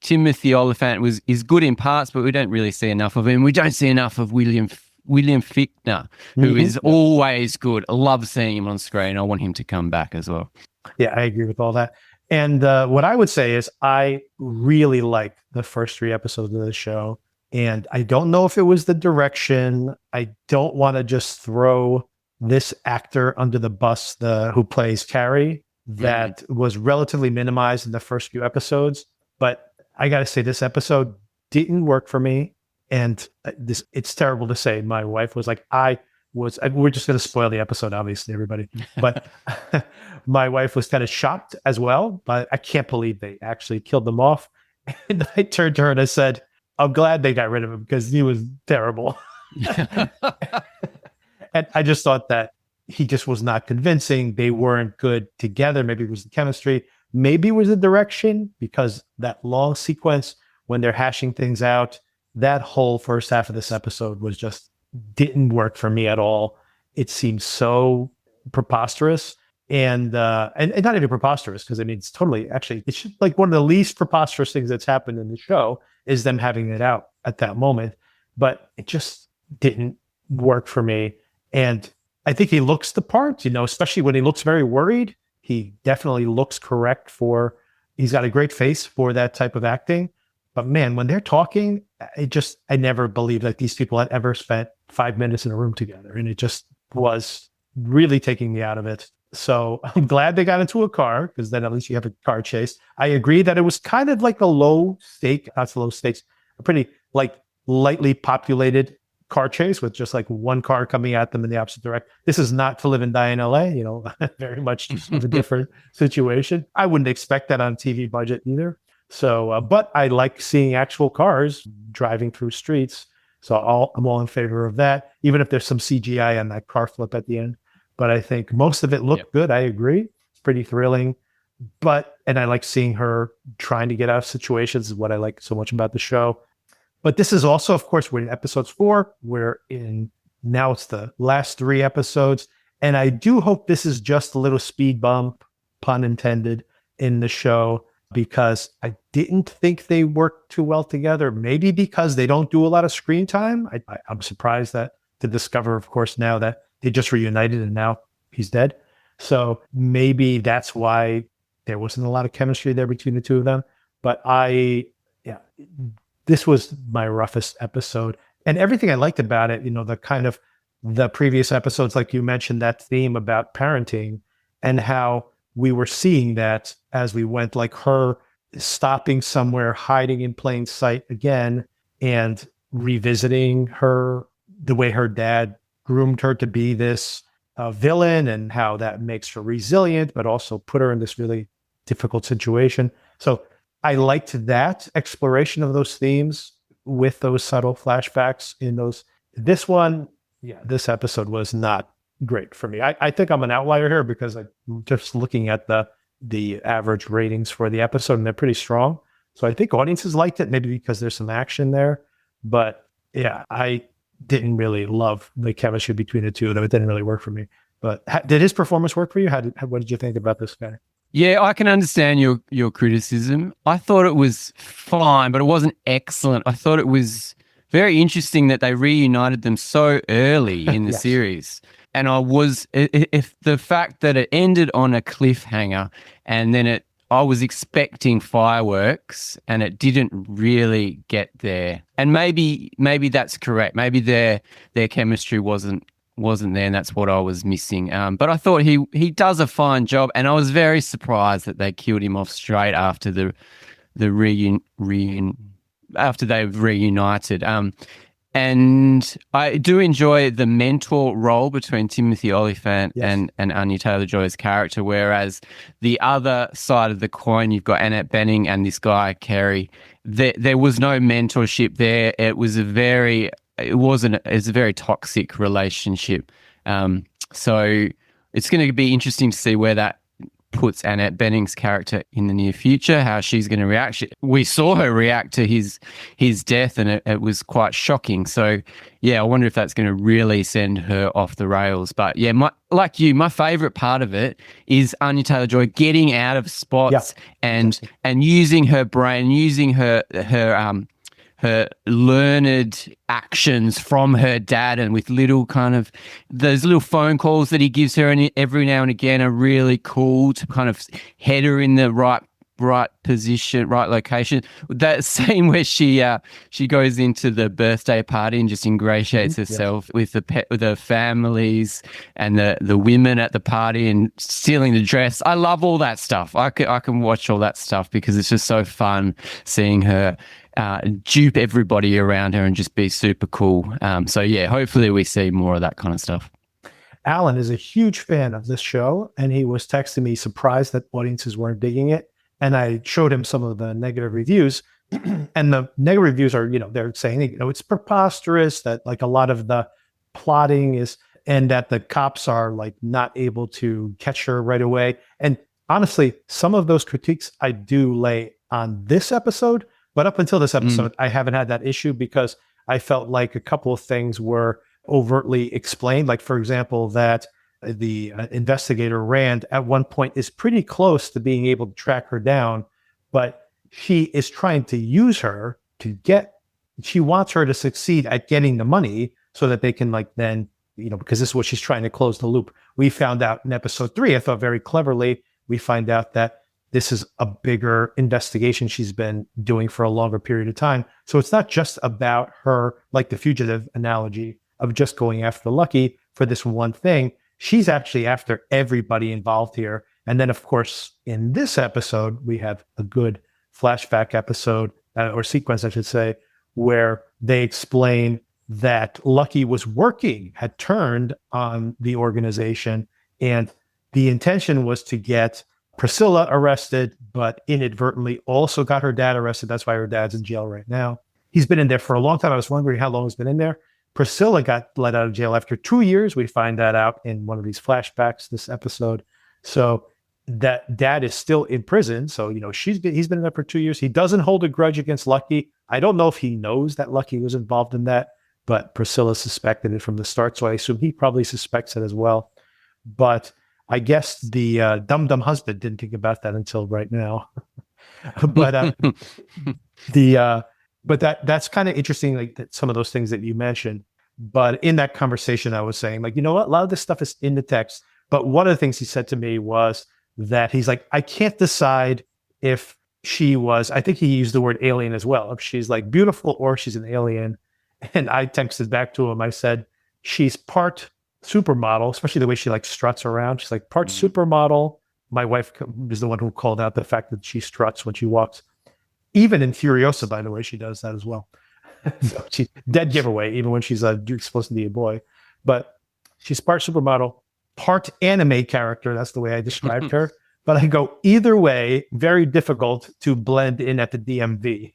Timothy Oliphant is good in parts, but we don't really see enough of him. We don't see enough of William Fichtner, who is always good. I love seeing him on screen. I want him to come back as well. Yeah, I agree with all that. And what I would say is I really like the first 3 episodes of the show. And I don't know if it was the direction. I don't want to just throw this actor under the bus, who plays Cary, that was relatively minimized in the first few episodes. But I got to say, this episode didn't work for me. And it's terrible to say. My wife was like, we're just going to spoil the episode, obviously, everybody. But my wife was kind of shocked as well. But I can't believe they actually killed them off. And I turned to her and I said, I'm glad they got rid of him, because he was terrible. And I just thought that he just was not convincing. They weren't good together. Maybe it was the chemistry. Maybe it was the direction, because that long sequence when they're hashing things out, that whole first half of this episode didn't work for me at all. It seemed so preposterous, and not even preposterous, because I mean, it's just like one of the least preposterous things that's happened in the show is them having it out at that moment. But it just didn't work for me. And I think he looks the part, especially when he looks very worried. He definitely looks correct he's got a great face for that type of acting. But man, when they're talking, I never believed that these people had ever spent 5 minutes in a room together. And it just was really taking me out of it. So I'm glad they got into a car, because then at least you have a car chase. I agree that it was kind of like a pretty lightly populated car chase with just like one car coming at them in the opposite direction. This is not To Live and Die in LA, very much a different situation. I wouldn't expect that on TV budget either. So, but I like seeing actual cars driving through streets. So I'm all in favor of that, even if there's some CGI on that car flip at the end. But I think most of it looked good. I agree. It's pretty thrilling. And I like seeing her trying to get out of situations, is what I like so much about the show. But this is also, of course, we're in episode 4. Now it's the last 3 episodes. And I do hope this is just a little speed bump, pun intended, in the show, because I didn't think they worked too well together. Maybe because they don't do a lot of screen time. I'm surprised to discover, of course, now that they just reunited and now he's dead. So maybe that's why there wasn't a lot of chemistry there between the two of them. But this was my roughest episode. And everything I liked about it, the previous episodes, like you mentioned, that theme about parenting and how we were seeing that as we went, like her stopping somewhere, hiding in plain sight again, and revisiting the way her dad groomed her to be this villain, and how that makes her resilient, but also put her in this really difficult situation. So I liked that exploration of those themes with those subtle flashbacks in those. This one, this episode was not great for me. I think I'm an outlier here because I'm just looking at the average ratings for the episode, and they're pretty strong. So I think audiences liked it, maybe because there's some action there. But yeah, I didn't really love the chemistry between the two of them. It didn't really work for me. But did his performance work for you? What did you think about this guy? Yeah, I can understand your criticism. I thought it was fine, but it wasn't excellent. I thought it was very interesting that they reunited them so early in the Yes. series. And if the fact that it ended on a cliffhanger and then I was expecting fireworks and it didn't really get there. And maybe that's correct. Maybe their chemistry wasn't there, and that's what I was missing. But I thought he does a fine job, and I was very surprised that they killed him off straight after after they've reunited. And I do enjoy the mentor role between Timothy Olyphant and Anya Taylor-Joy's character, whereas the other side of the coin, you've got Annette Bening and this guy, Cary. There was no mentorship there. It was a very toxic relationship. So it's going to be interesting to see where that puts Annette Bening's character in the near future, how she's going to react. We saw her react to his death, and it was quite shocking. So, yeah, I wonder if that's going to really send her off the rails. But, yeah, my favorite part of it is Anya Taylor-Joy getting out of spots and using her brain, using her learned actions from her dad, and with little kind of those little phone calls that he gives her and every now and again are really cool to kind of head her in the right position, right location. That scene where she goes into the birthday party and just ingratiates herself with the families and the women at the party and stealing the dress. I love all that stuff. I can watch all that stuff because it's just so fun seeing her dupe everybody around her and just be super cool. So yeah, hopefully we see more of that kind of stuff. Alan is a huge fan of this show, and he was texting me surprised that audiences weren't digging it. And I showed him some of the negative reviews, and the negative reviews are, they're saying, it's preposterous, that like a lot of the plotting is, and that the cops are like not able to catch her right away. And honestly, some of those critiques I do lay on this episode, but up until this episode, I haven't had that issue because I felt like a couple of things were overtly explained. Like, for example, that the investigator Rand at one point is pretty close to being able to track her down, but she is trying to use her she wants her to succeed at getting the money so that they can then, because this is what she's trying to close the loop. We found out in episode 3, I thought very cleverly, we find out that this is a bigger investigation she's been doing for a longer period of time. So it's not just about her, like the fugitive analogy of just going after Lucky for this one thing. She's actually after everybody involved here. And then, of course, in this episode, we have a good flashback episode, or sequence, I should say, where they explain that Lucky had turned on the organization, and the intention was to get Priscilla arrested, but inadvertently also got her dad arrested. That's why her dad's in jail right now. He's been in there for a long time. I was wondering how long he's been in there. Priscilla got let out of jail after 2 years. We find that out in one of these flashbacks this episode. So that dad is still in prison. So, he's been in there for 2 years. He doesn't hold a grudge against Lucky. I don't know if he knows that Lucky was involved in that, but Priscilla suspected it from the start. So I assume he probably suspects it as well. But I guess the dumb husband didn't think about that until right now. But But that's kind of interesting, like that, some of those things that you mentioned. But in that conversation, I was saying, like, you know what? A lot of this stuff is in the text. But one of the things he said to me was that he's like, I can't decide if she was, I think he used the word alien as well, if she's like beautiful or she's an alien. And I texted back to him. I said, she's part supermodel, especially the way she like struts around. She's like part supermodel. My wife is the one who called out the fact that she struts when she walks. Even in Furiosa, by the way, she does that as well. So she's dead giveaway, even when she's supposed to be a boy. But she's part supermodel, part anime character. That's the way I described her. But I go, either way, very difficult to blend in at the DMV.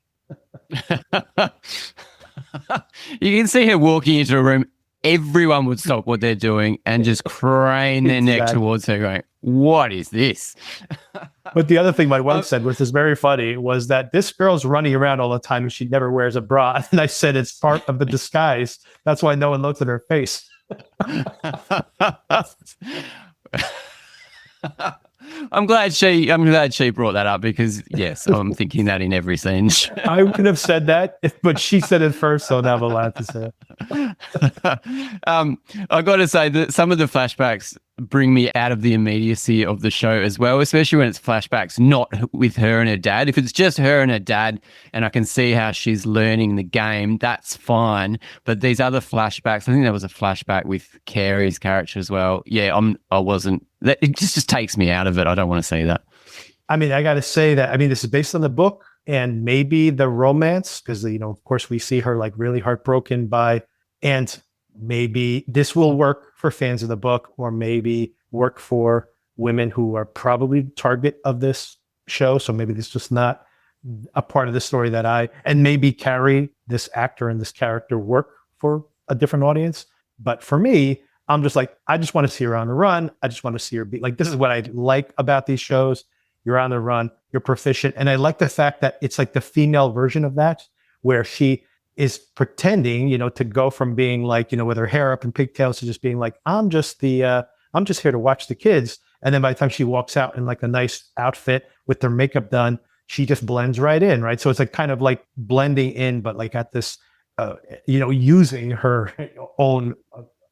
You can see her walking into a room. Everyone would stop what they're doing and just crane their neck towards her going, what is this? But the other thing my wife said, which is very funny, was that this girl's running around all the time and she never wears a bra. And I said, it's part of the disguise. That's why no one looks at her face. I'm glad she brought that up because yes, I'm thinking that in every scene. I could have said that, but she said it first, so now I'm allowed to say it. I got to say that some of the flashbacks bring me out of the immediacy of the show as well, especially when it's flashbacks not with her and her dad. If it's just her and her dad and I can see how she's learning the game, that's fine. But these other flashbacks, I think there was a flashback with Cary's character as well. Yeah, it just takes me out of it. I don't want to see that. I mean, I got to say that, this is based on the book and maybe the romance, because, of course we see her like really heartbroken by, and maybe this will work for fans of the book or maybe work for women who are probably target of this show. So maybe this is just not a part of the story and maybe Cary, this actor and this character work for a different audience. But for me, I'm just like, I just want to see her on the run. I just want to see her be like, this is what I like about these shows. You're on the run, you're proficient. And I like the fact that it's like the female version of that, where she is pretending, to go from being like, with her hair up in pigtails to just being like, I'm just here to watch the kids. And then by the time she walks out in like a nice outfit with her makeup done, she just blends right in, right? So it's like kind of like blending in, but like at this, using her own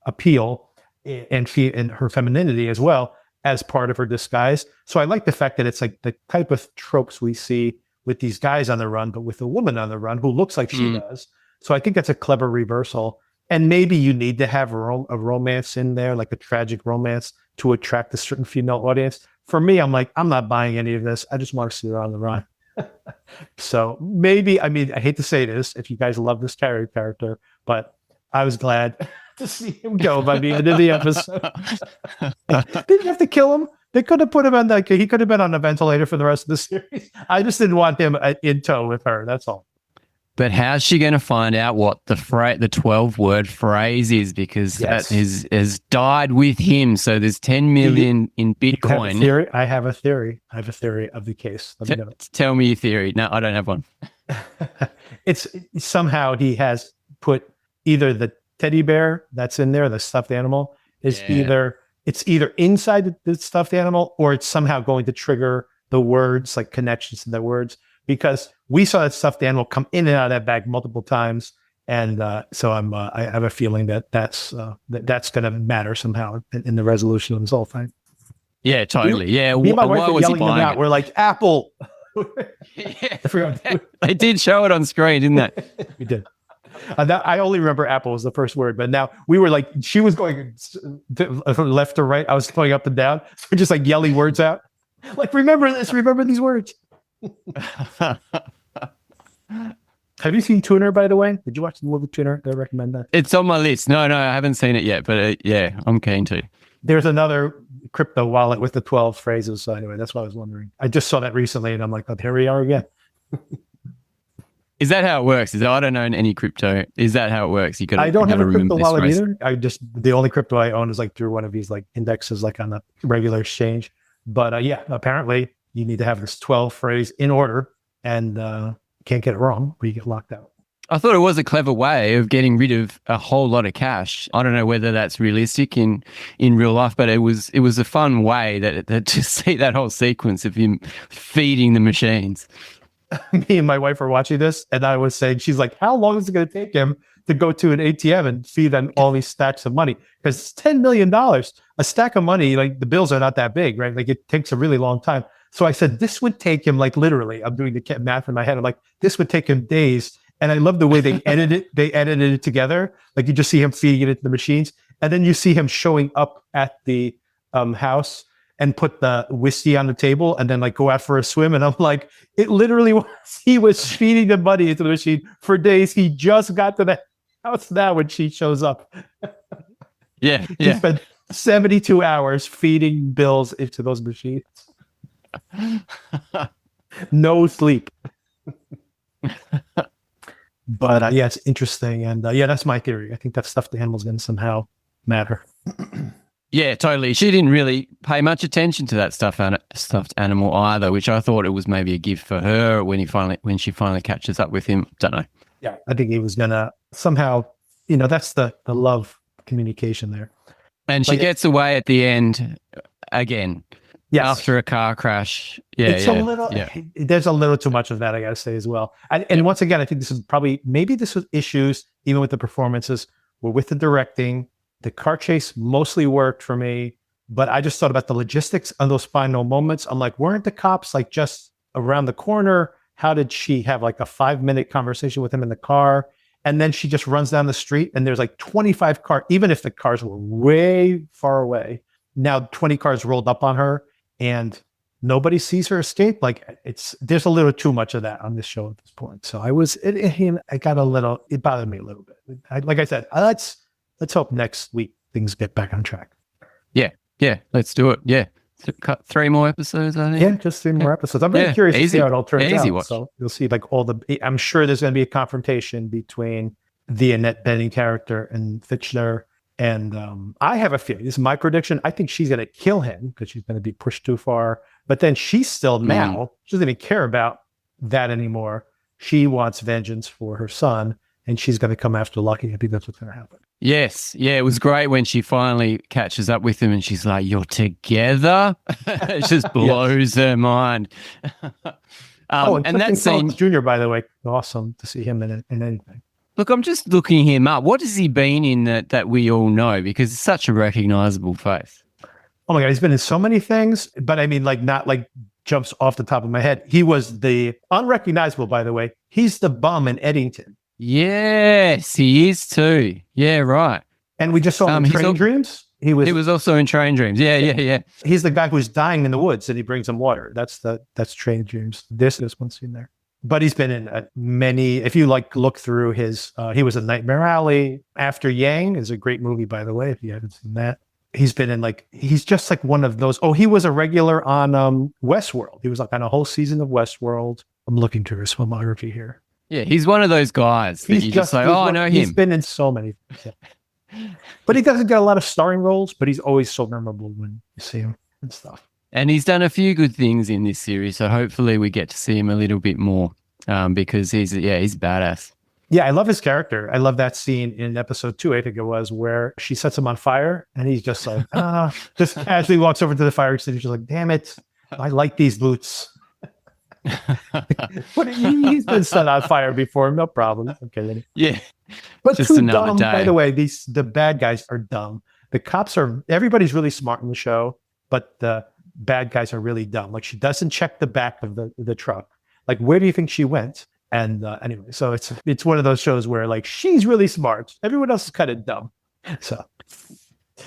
appeal and her femininity as well as part of her disguise. So I like the fact that it's like the type of tropes we see with these guys on the run, but with a woman on the run who looks like she does. So I think that's a clever reversal. And maybe you need to have a romance in there, like a tragic romance, to attract a certain female audience. For me, I'm like, I'm not buying any of this. I just want to see her on the run. So maybe, I hate to say this, if you guys love this Cary character, but I was glad to see him go by the end of the episode. Didn't have to kill him. They could have put him on he could have been on a ventilator for the rest of the series. I just didn't want him in tow with her. That's all. But how's she going to find out what the 12-word phrase is? Because that has died with him. So there's 10 million in Bitcoin. I have a theory. I have a theory of the case. Tell me your theory. No, I don't have one. It's somehow he has put either the teddy bear that's in there, the stuffed animal, is either inside the stuffed animal or it's somehow going to trigger the words, like connections to the words. Because we saw that stuffed animal come in and out of that bag multiple times, and so I have a feeling that's going to matter somehow in the resolution of this whole thing. Yeah, totally. Me and my wife were yelling them out. We're like, Apple. They did show it on screen, didn't they? We did. I only remember Apple was the first word, but now we were like, she was going from left to right. I was going up and down. So we're just like yelling words out. Like, remember this, remember these words. Have you seen Tuner, by the way? Did you watch the movie Tuner? Do I recommend that? It's on my list. No, I haven't seen it yet, but I'm keen to. There's another crypto wallet with the 12 phrases. So anyway, that's what I was wondering. I just saw that recently and I'm like, oh, here we are again. Is that how it works? I don't own any crypto. Is that how it works? I don't have a crypto wallet either. The only crypto I own is like through one of these like indexes, like on a regular exchange. But apparently you need to have this 12 phrase in order and can't get it wrong or you get locked out. I thought it was a clever way of getting rid of a whole lot of cash. I don't know whether that's realistic in real life, but it was a fun way that to see that whole sequence of him feeding the machines. Me and my wife were watching this and I was saying, she's like, how long is it going to take him to go to an ATM and feed them all these stacks of money? Because it's $10 million. A stack of money, like the bills are not that big, right? Like it takes a really long time. So I said, this would take him like literally, I'm doing the math in my head. I'm like, this would take him days. And I love the way they edited it together. Like you just see him feeding it into the machines. And then you see him showing up at the house and put the whiskey on the table and then like go out for a swim. And I'm like, it literally was, he was feeding the money into the machine for days. He just got to the house now when she shows up. Yeah. He spent 72 hours feeding bills into those machines. No sleep. But yeah, it's interesting. And yeah, that's my theory. I think that stuffed animal's going to somehow matter. Yeah, totally. She didn't really pay much attention to that stuffed animal either, which I thought it was maybe a gift for her when she finally catches up with him. Don't know. Yeah, I think he was going to somehow, that's the love communication there. And she gets away at the end again. Yes. After a car crash. Yeah, it's a little, there's a little too much of that, I got to say as well. And once again, I think this is maybe this was issues, even with the performances, were with the directing. The car chase mostly worked for me, but I just thought about the logistics on those final moments. I'm like, weren't the cops like just around the corner? How did she have like a 5-minute conversation with him in the car? And then she just runs down the street and there's like 25 cars, even if the cars were way far away. Now 20 cars rolled up on her and nobody sees her escape. Like there's a little too much of that on this show at this point. So it bothered me a little bit. Like I said, let's hope next week things get back on track. Yeah, let's do it. Yeah. Cut 3 more episodes, I think. Yeah, just 3 more episodes. I'm very curious to see how it all turns out. Watch. So you'll see like I'm sure there's going to be a confrontation between the Annette Bening character and Fichtler. And I have a feeling, this is my prediction, I think she's going to kill him because she's going to be pushed too far. But then she's still now, she doesn't even care about that anymore. She wants vengeance for her son, and she's going to come after Lucky. I think that's what's going to happen. Yes. Yeah, it was great when she finally catches up with him and she's like, "You're together?" It just blows her mind. And that scene, Junior, by the way, awesome to see him in anything. Look, I'm just looking him up. What has he been in that we all know? Because it's such a recognizable face. Oh my God, he's been in so many things, but I mean, like not like jumps off the top of my head. He was the unrecognizable, by the way. He's the bum in Eddington. Yes, he is too. Yeah, right. And we just saw him in Train Dreams. He was also in Train Dreams. Yeah. He's the guy who's dying in the woods and he brings him water. That's Train Dreams. There's one scene there. But he's been in many, if you like look through his, he was in Nightmare Alley. After Yang is a great movie, by the way, if you haven't seen that. He's been in he's just like one of those. Oh, he was a regular on Westworld. He was like on a whole season of Westworld. I'm looking through his filmography here. Yeah, he's one of those guys that you just say, I know him. He's been in so many things. Yeah. But he doesn't get a lot of starring roles, but he's always so memorable when you see him and stuff. And he's done a few good things in this series, so hopefully we get to see him a little bit more because he's badass. Yeah, I love his character. I love that scene in episode 2, I think it was, where she sets him on fire and he's just like, just casually walks over to the fire extinguisher, like, damn it, I like these boots. But he's been set on fire before, no problem. Okay. Yeah. But just too dumb, by the way. The bad guys are dumb. The cops everybody's really smart in the show, but the bad guys are really dumb. Like, she doesn't check the back of the truck. Like, where do you think she went? And anyway, so it's one of those shows where like she's really smart. Everyone else is kind of dumb. So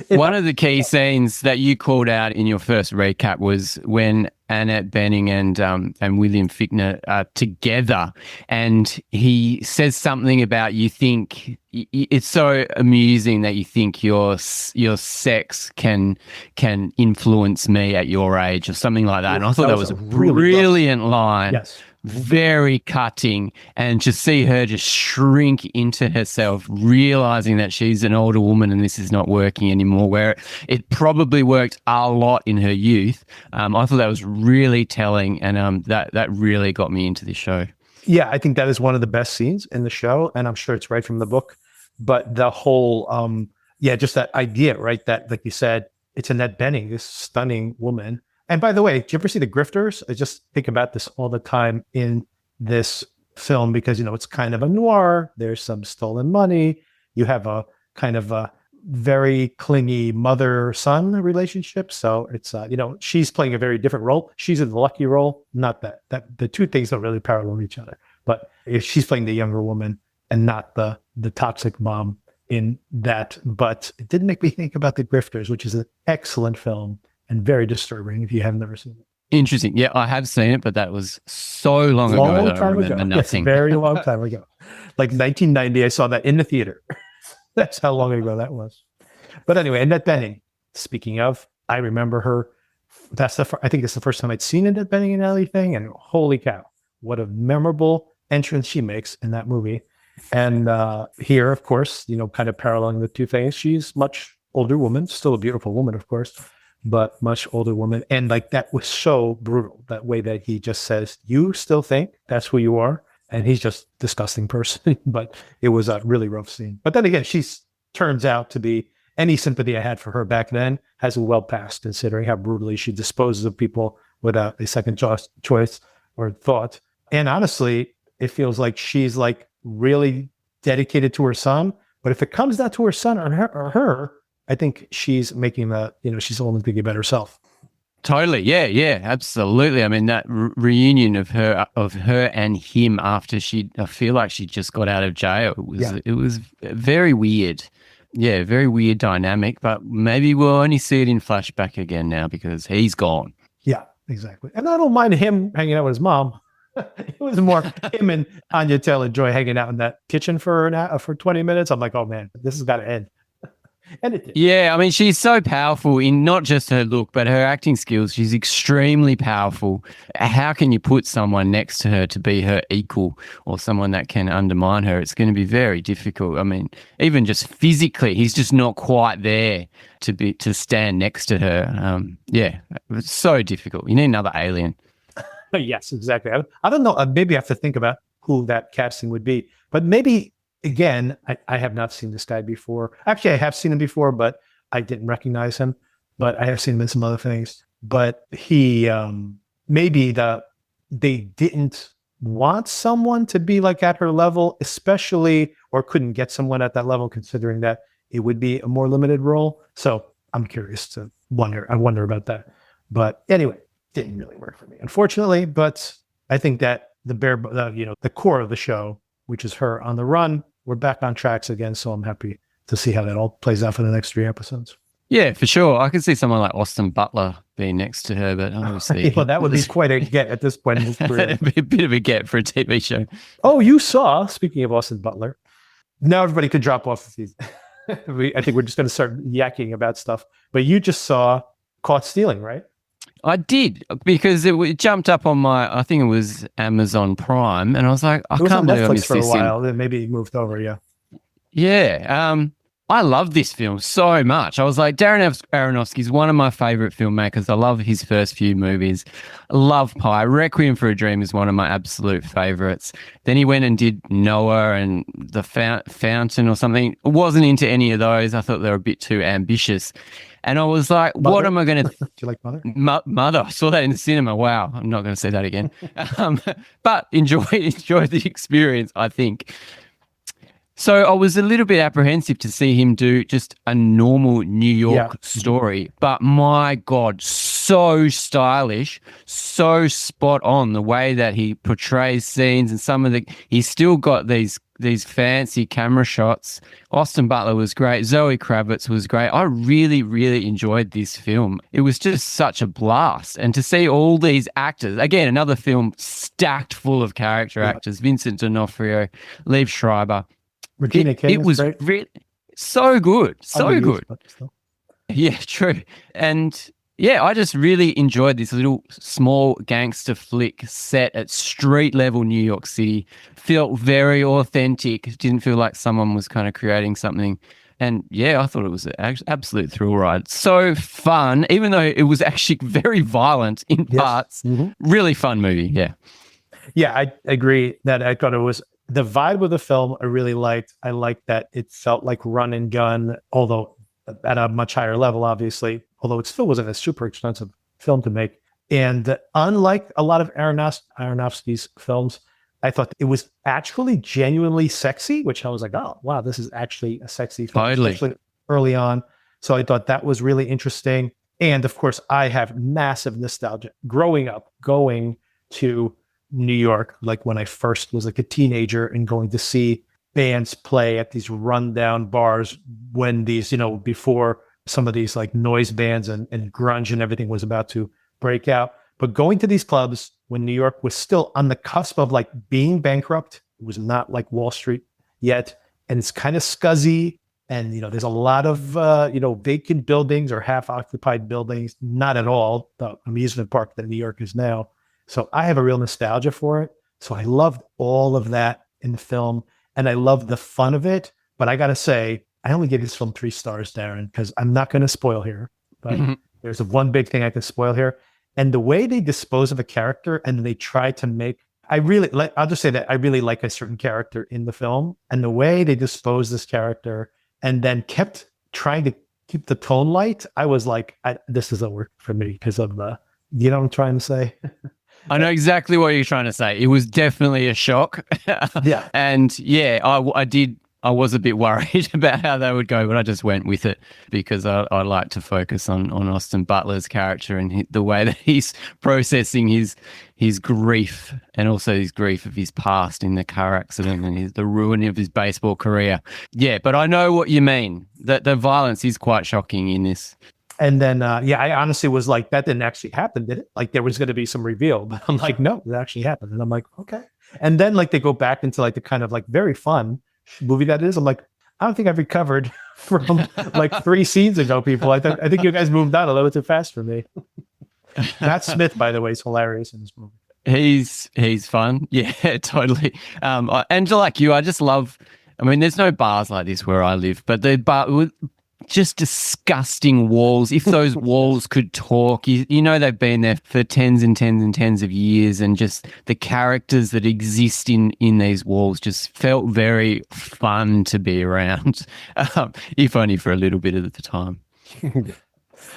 one of the key scenes that you called out in your first recap was when Annette Bening and William Fichtner are together, and he says something about, you think it's so amusing that you think your sex can influence me at your age, or something like that. And I thought that was a brilliant line. Yes. Very cutting, and to see her just shrink into herself, realizing that she's an older woman and this is not working anymore, where it probably worked a lot in her youth. I thought that was really telling, and that really got me into the show. Yeah, I think that is one of the best scenes in the show, and I'm sure it's right from the book. But the whole, just that idea, right? That, like you said, it's Annette Bening, this stunning woman. And by the way, do you ever see The Grifters? I just think about this all the time in this film because, it's kind of a noir. There's some stolen money. You have a kind of a very clingy mother-son relationship. So it's, she's playing a very different role. She's in the Lucky role. Not that the two things don't really parallel each other. But if she's playing the younger woman and not the toxic mom in that. But it did make me think about The Grifters, which is an excellent film. And very disturbing if you have never seen it. Interesting. Yeah, I have seen it, but that was so long ago that I remember nothing. Yes, very long time ago. Like 1990, I saw that in the theater. That's how long ago that was. But anyway, Annette Bening, speaking of, I remember her I think it's the first time I'd seen it at Benny and Ellie thing, and holy cow, what a memorable entrance she makes in that movie. And here, of course, kind of paralleling the two things, she's much older woman, still a beautiful woman, of course, but much older woman. And like that was so brutal, that way that he just says, you still think that's who you are? And he's just a disgusting person. But it was a really rough scene. But then again, she turns out to be, any sympathy I had for her back then has well passed, considering how brutally she disposes of people without a second choice or thought. And honestly, it feels like she's like really dedicated to her son. But if it comes down to her son or her, I think she's making she's only thinking about herself. Totally. Yeah, absolutely. I mean, that reunion of her and him after I feel like she just got out of jail. It was very weird. Yeah, very weird dynamic, but maybe we'll only see it in flashback again now because he's gone. Yeah, exactly. And I don't mind him hanging out with his mom. It was more him and Anya Taylor-Joy hanging out in that kitchen for 20 minutes. I'm like, oh man, this has got to end. And it did. Yeah, I mean, she's so powerful in not just her look, but her acting skills. She's extremely powerful. How can you put someone next to her to be her equal or someone that can undermine her? It's going to be very difficult. I mean, even just physically, he's just not quite there to stand next to her. It's so difficult. You need another alien. Yes, exactly. I don't know. Maybe I have to think about who that casting would be, but maybe. Again, I have not seen this guy before. Actually, I have seen him before, but I didn't recognize him. But I have seen him in some other things. But he, maybe they didn't want someone to be like at her level, especially, or couldn't get someone at that level, considering that it would be a more limited role. So I'm curious to wonder. I wonder about that. But anyway, didn't really work for me, unfortunately. But I think that the core of the show, which is her on the run, we're back on tracks again, so I'm happy to see how that all plays out for the next 3 episodes. Yeah, for sure. I could see someone like Austin Butler being next to her, but obviously... well, that would be quite a get at this point in his career. It'd be a bit of a get for a TV show. Oh, you saw, speaking of Austin Butler, now everybody could drop off of these. I think we're just going to start yakking about stuff. But you just saw Caught Stealing, right? I did, because it jumped up on I think it was Amazon Prime, and I was like, I can't believe I missed this. It was on Netflix for a while, then maybe it moved over, yeah. Yeah, I love this film so much. I was like, Darren Aronofsky is one of my favorite filmmakers. I love his first few movies. I love Pi. Requiem for a Dream is one of my absolute favorites. Then he went and did Noah and The Fountain or something. I wasn't into any of those. I thought they were a bit too ambitious. And I was like, Mother? What am I going to... Do you like Mother? Mother. I saw that in the cinema. Wow. I'm not going to say that again. But enjoy the experience, I think. So I was a little bit apprehensive to see him do just a normal New York story. But my God, so stylish, so spot on the way that he portrays scenes, and he's still got these fancy camera shots. Austin Butler was great. Zoe Kravitz was great. I really, really enjoyed this film. It was just such a blast. And to see all these actors, again, another film stacked full of character actors, Vincent D'Onofrio, Liev Schreiber. Regina King. It was really so good. So good. Yeah, true. And yeah, I just really enjoyed this little small gangster flick set at street level New York City. Felt very authentic. Didn't feel like someone was kind of creating something. And yeah, I thought it was an absolute thrill ride. So fun, even though it was actually very violent in parts. Mm-hmm. Really fun movie. Yeah. Yeah, I agree that I thought it was the vibe of the film. I really liked. I liked that it felt like run and gun, although at a much higher level, obviously, although it still wasn't a super expensive film to make. And unlike a lot of Aronofsky's films, I thought it was actually genuinely sexy, which I was like, oh, wow, this is actually a sexy film, especially early on. So I thought that was really interesting. And of course, I have massive nostalgia growing up, going to New York, like when I first was like a teenager and going to see bands play at these rundown bars when these, before some of these like noise bands and grunge and everything was about to break out. But going to these clubs when New York was still on the cusp of like being bankrupt, it was not like Wall Street yet. And it's kind of scuzzy And, there's a lot of, vacant buildings or half occupied buildings. Not at all the amusement park that New York is now. So I have a real nostalgia for it. So I loved all of that in the film, and I loved the fun of it. But I got to say, I only gave this film 3 stars, Darren, because I'm not going to spoil here. But there's one big thing I can spoil here. And the way they dispose of a character and they try to make, I'll just say that I really like a certain character in the film. And the way they dispose this character and then kept trying to keep the tone light, I was like, this doesn't work for me because of you know what I'm trying to say? I know exactly what you're trying to say. It was definitely a shock. Yeah. And yeah, I was a bit worried about how they would go, but I just went with it because I like to focus on Austin Butler's character and the way that he's processing his grief, and also his grief of his past in the car accident and the ruin of his baseball career. Yeah, but I know what you mean. That the violence is quite shocking in this. And then, I honestly was like, that didn't actually happen, did it? Like there was going to be some reveal, but I'm like, no, it actually happened. And I'm like, okay. And then like they go back into like the kind of like very fun movie that is. I'm like, I don't think I've recovered from like 3 scenes ago, people. I think you guys moved on a little too fast for me. Matt Smith, by the way, is hilarious in this movie. He's fun. Yeah, totally. And like you, I just love, there's no bars like this where I live, but the bar, just disgusting walls. If those walls could talk, they've been there for tens and tens and tens of years, and just the characters that exist in these walls just felt very fun to be around, if only for a little bit at the time.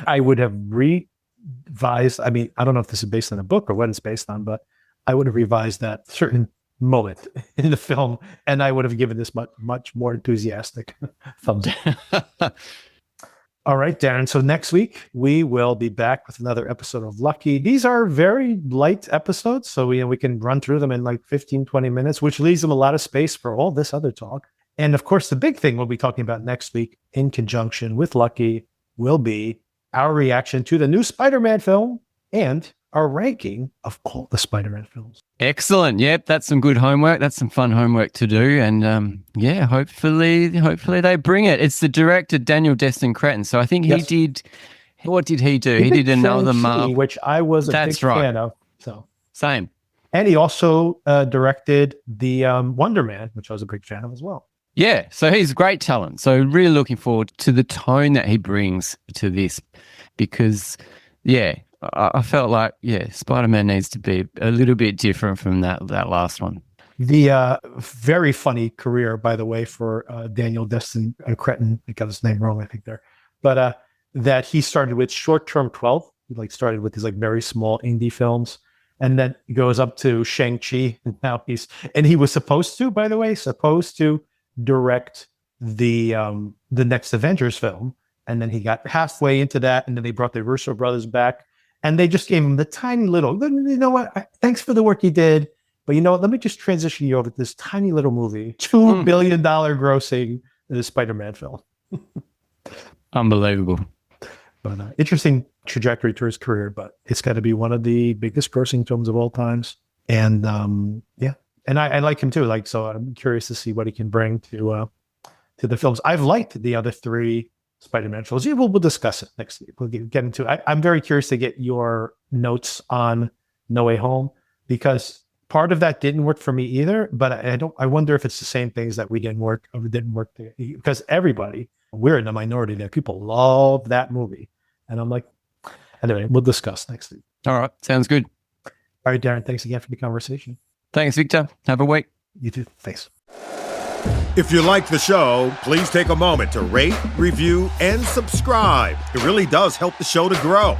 I would have revised, I don't know if this is based on a book or what it's based on, but I would have revised that certain moment in the film, and I would have given this much more enthusiastic thumbs up. All right, Darren. So next week we will be back with another episode of Lucky. These are very light episodes, so we can run through them in like 15-20 minutes, which leaves them a lot of space for all this other talk. And of course, the big thing we'll be talking about next week in conjunction with Lucky will be our reaction to the new Spider-Man film and our ranking of all the Spider-Man films. Excellent. Yep, that's some good homework. That's some fun homework to do. And hopefully they bring it. It's the director, Daniel Destin Cretton. So I think he did, what did he do? He did another Marvel, which I was a big fan of. So same. And he also directed the Wonder Man, which I was a big fan of as well. Yeah, so he's great talent. So really looking forward to the tone that he brings to this, because I felt like, Spider-Man needs to be a little bit different from that last one. The very funny career, by the way, for Daniel Destin Cretton. I got his name wrong, I think there. But that he started with Short Term 12. He started with these very small indie films, and then he goes up to Shang-Chi. And now he was supposed to direct the next Avengers film. And then he got halfway into that, and then they brought the Russo brothers back. And they just gave him the tiny little, you know what? Thanks for the work you did. But you know what? Let me just transition you over to this tiny little movie, $2 billion grossing Spider-Man film. Unbelievable. But interesting trajectory to his career, but it's got to be one of the biggest grossing films of all times. And and I like him too. So I'm curious to see what he can bring to the films. I've liked the other 3 Spider-Man films. We'll discuss it next week. We'll get into it. I'm very curious to get your notes on No Way Home, because part of that didn't work for me either. But I wonder if it's the same things that we didn't work together, because we're in the minority there. People love that movie, and I'm like, anyway, we'll discuss next week. All right, sounds good. All right, Darren. Thanks again for the conversation. Thanks, Victor. Have a week. You too. Thanks. If you like the show, please take a moment to rate, review, and subscribe. It really does help the show to grow.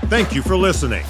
Thank you for listening.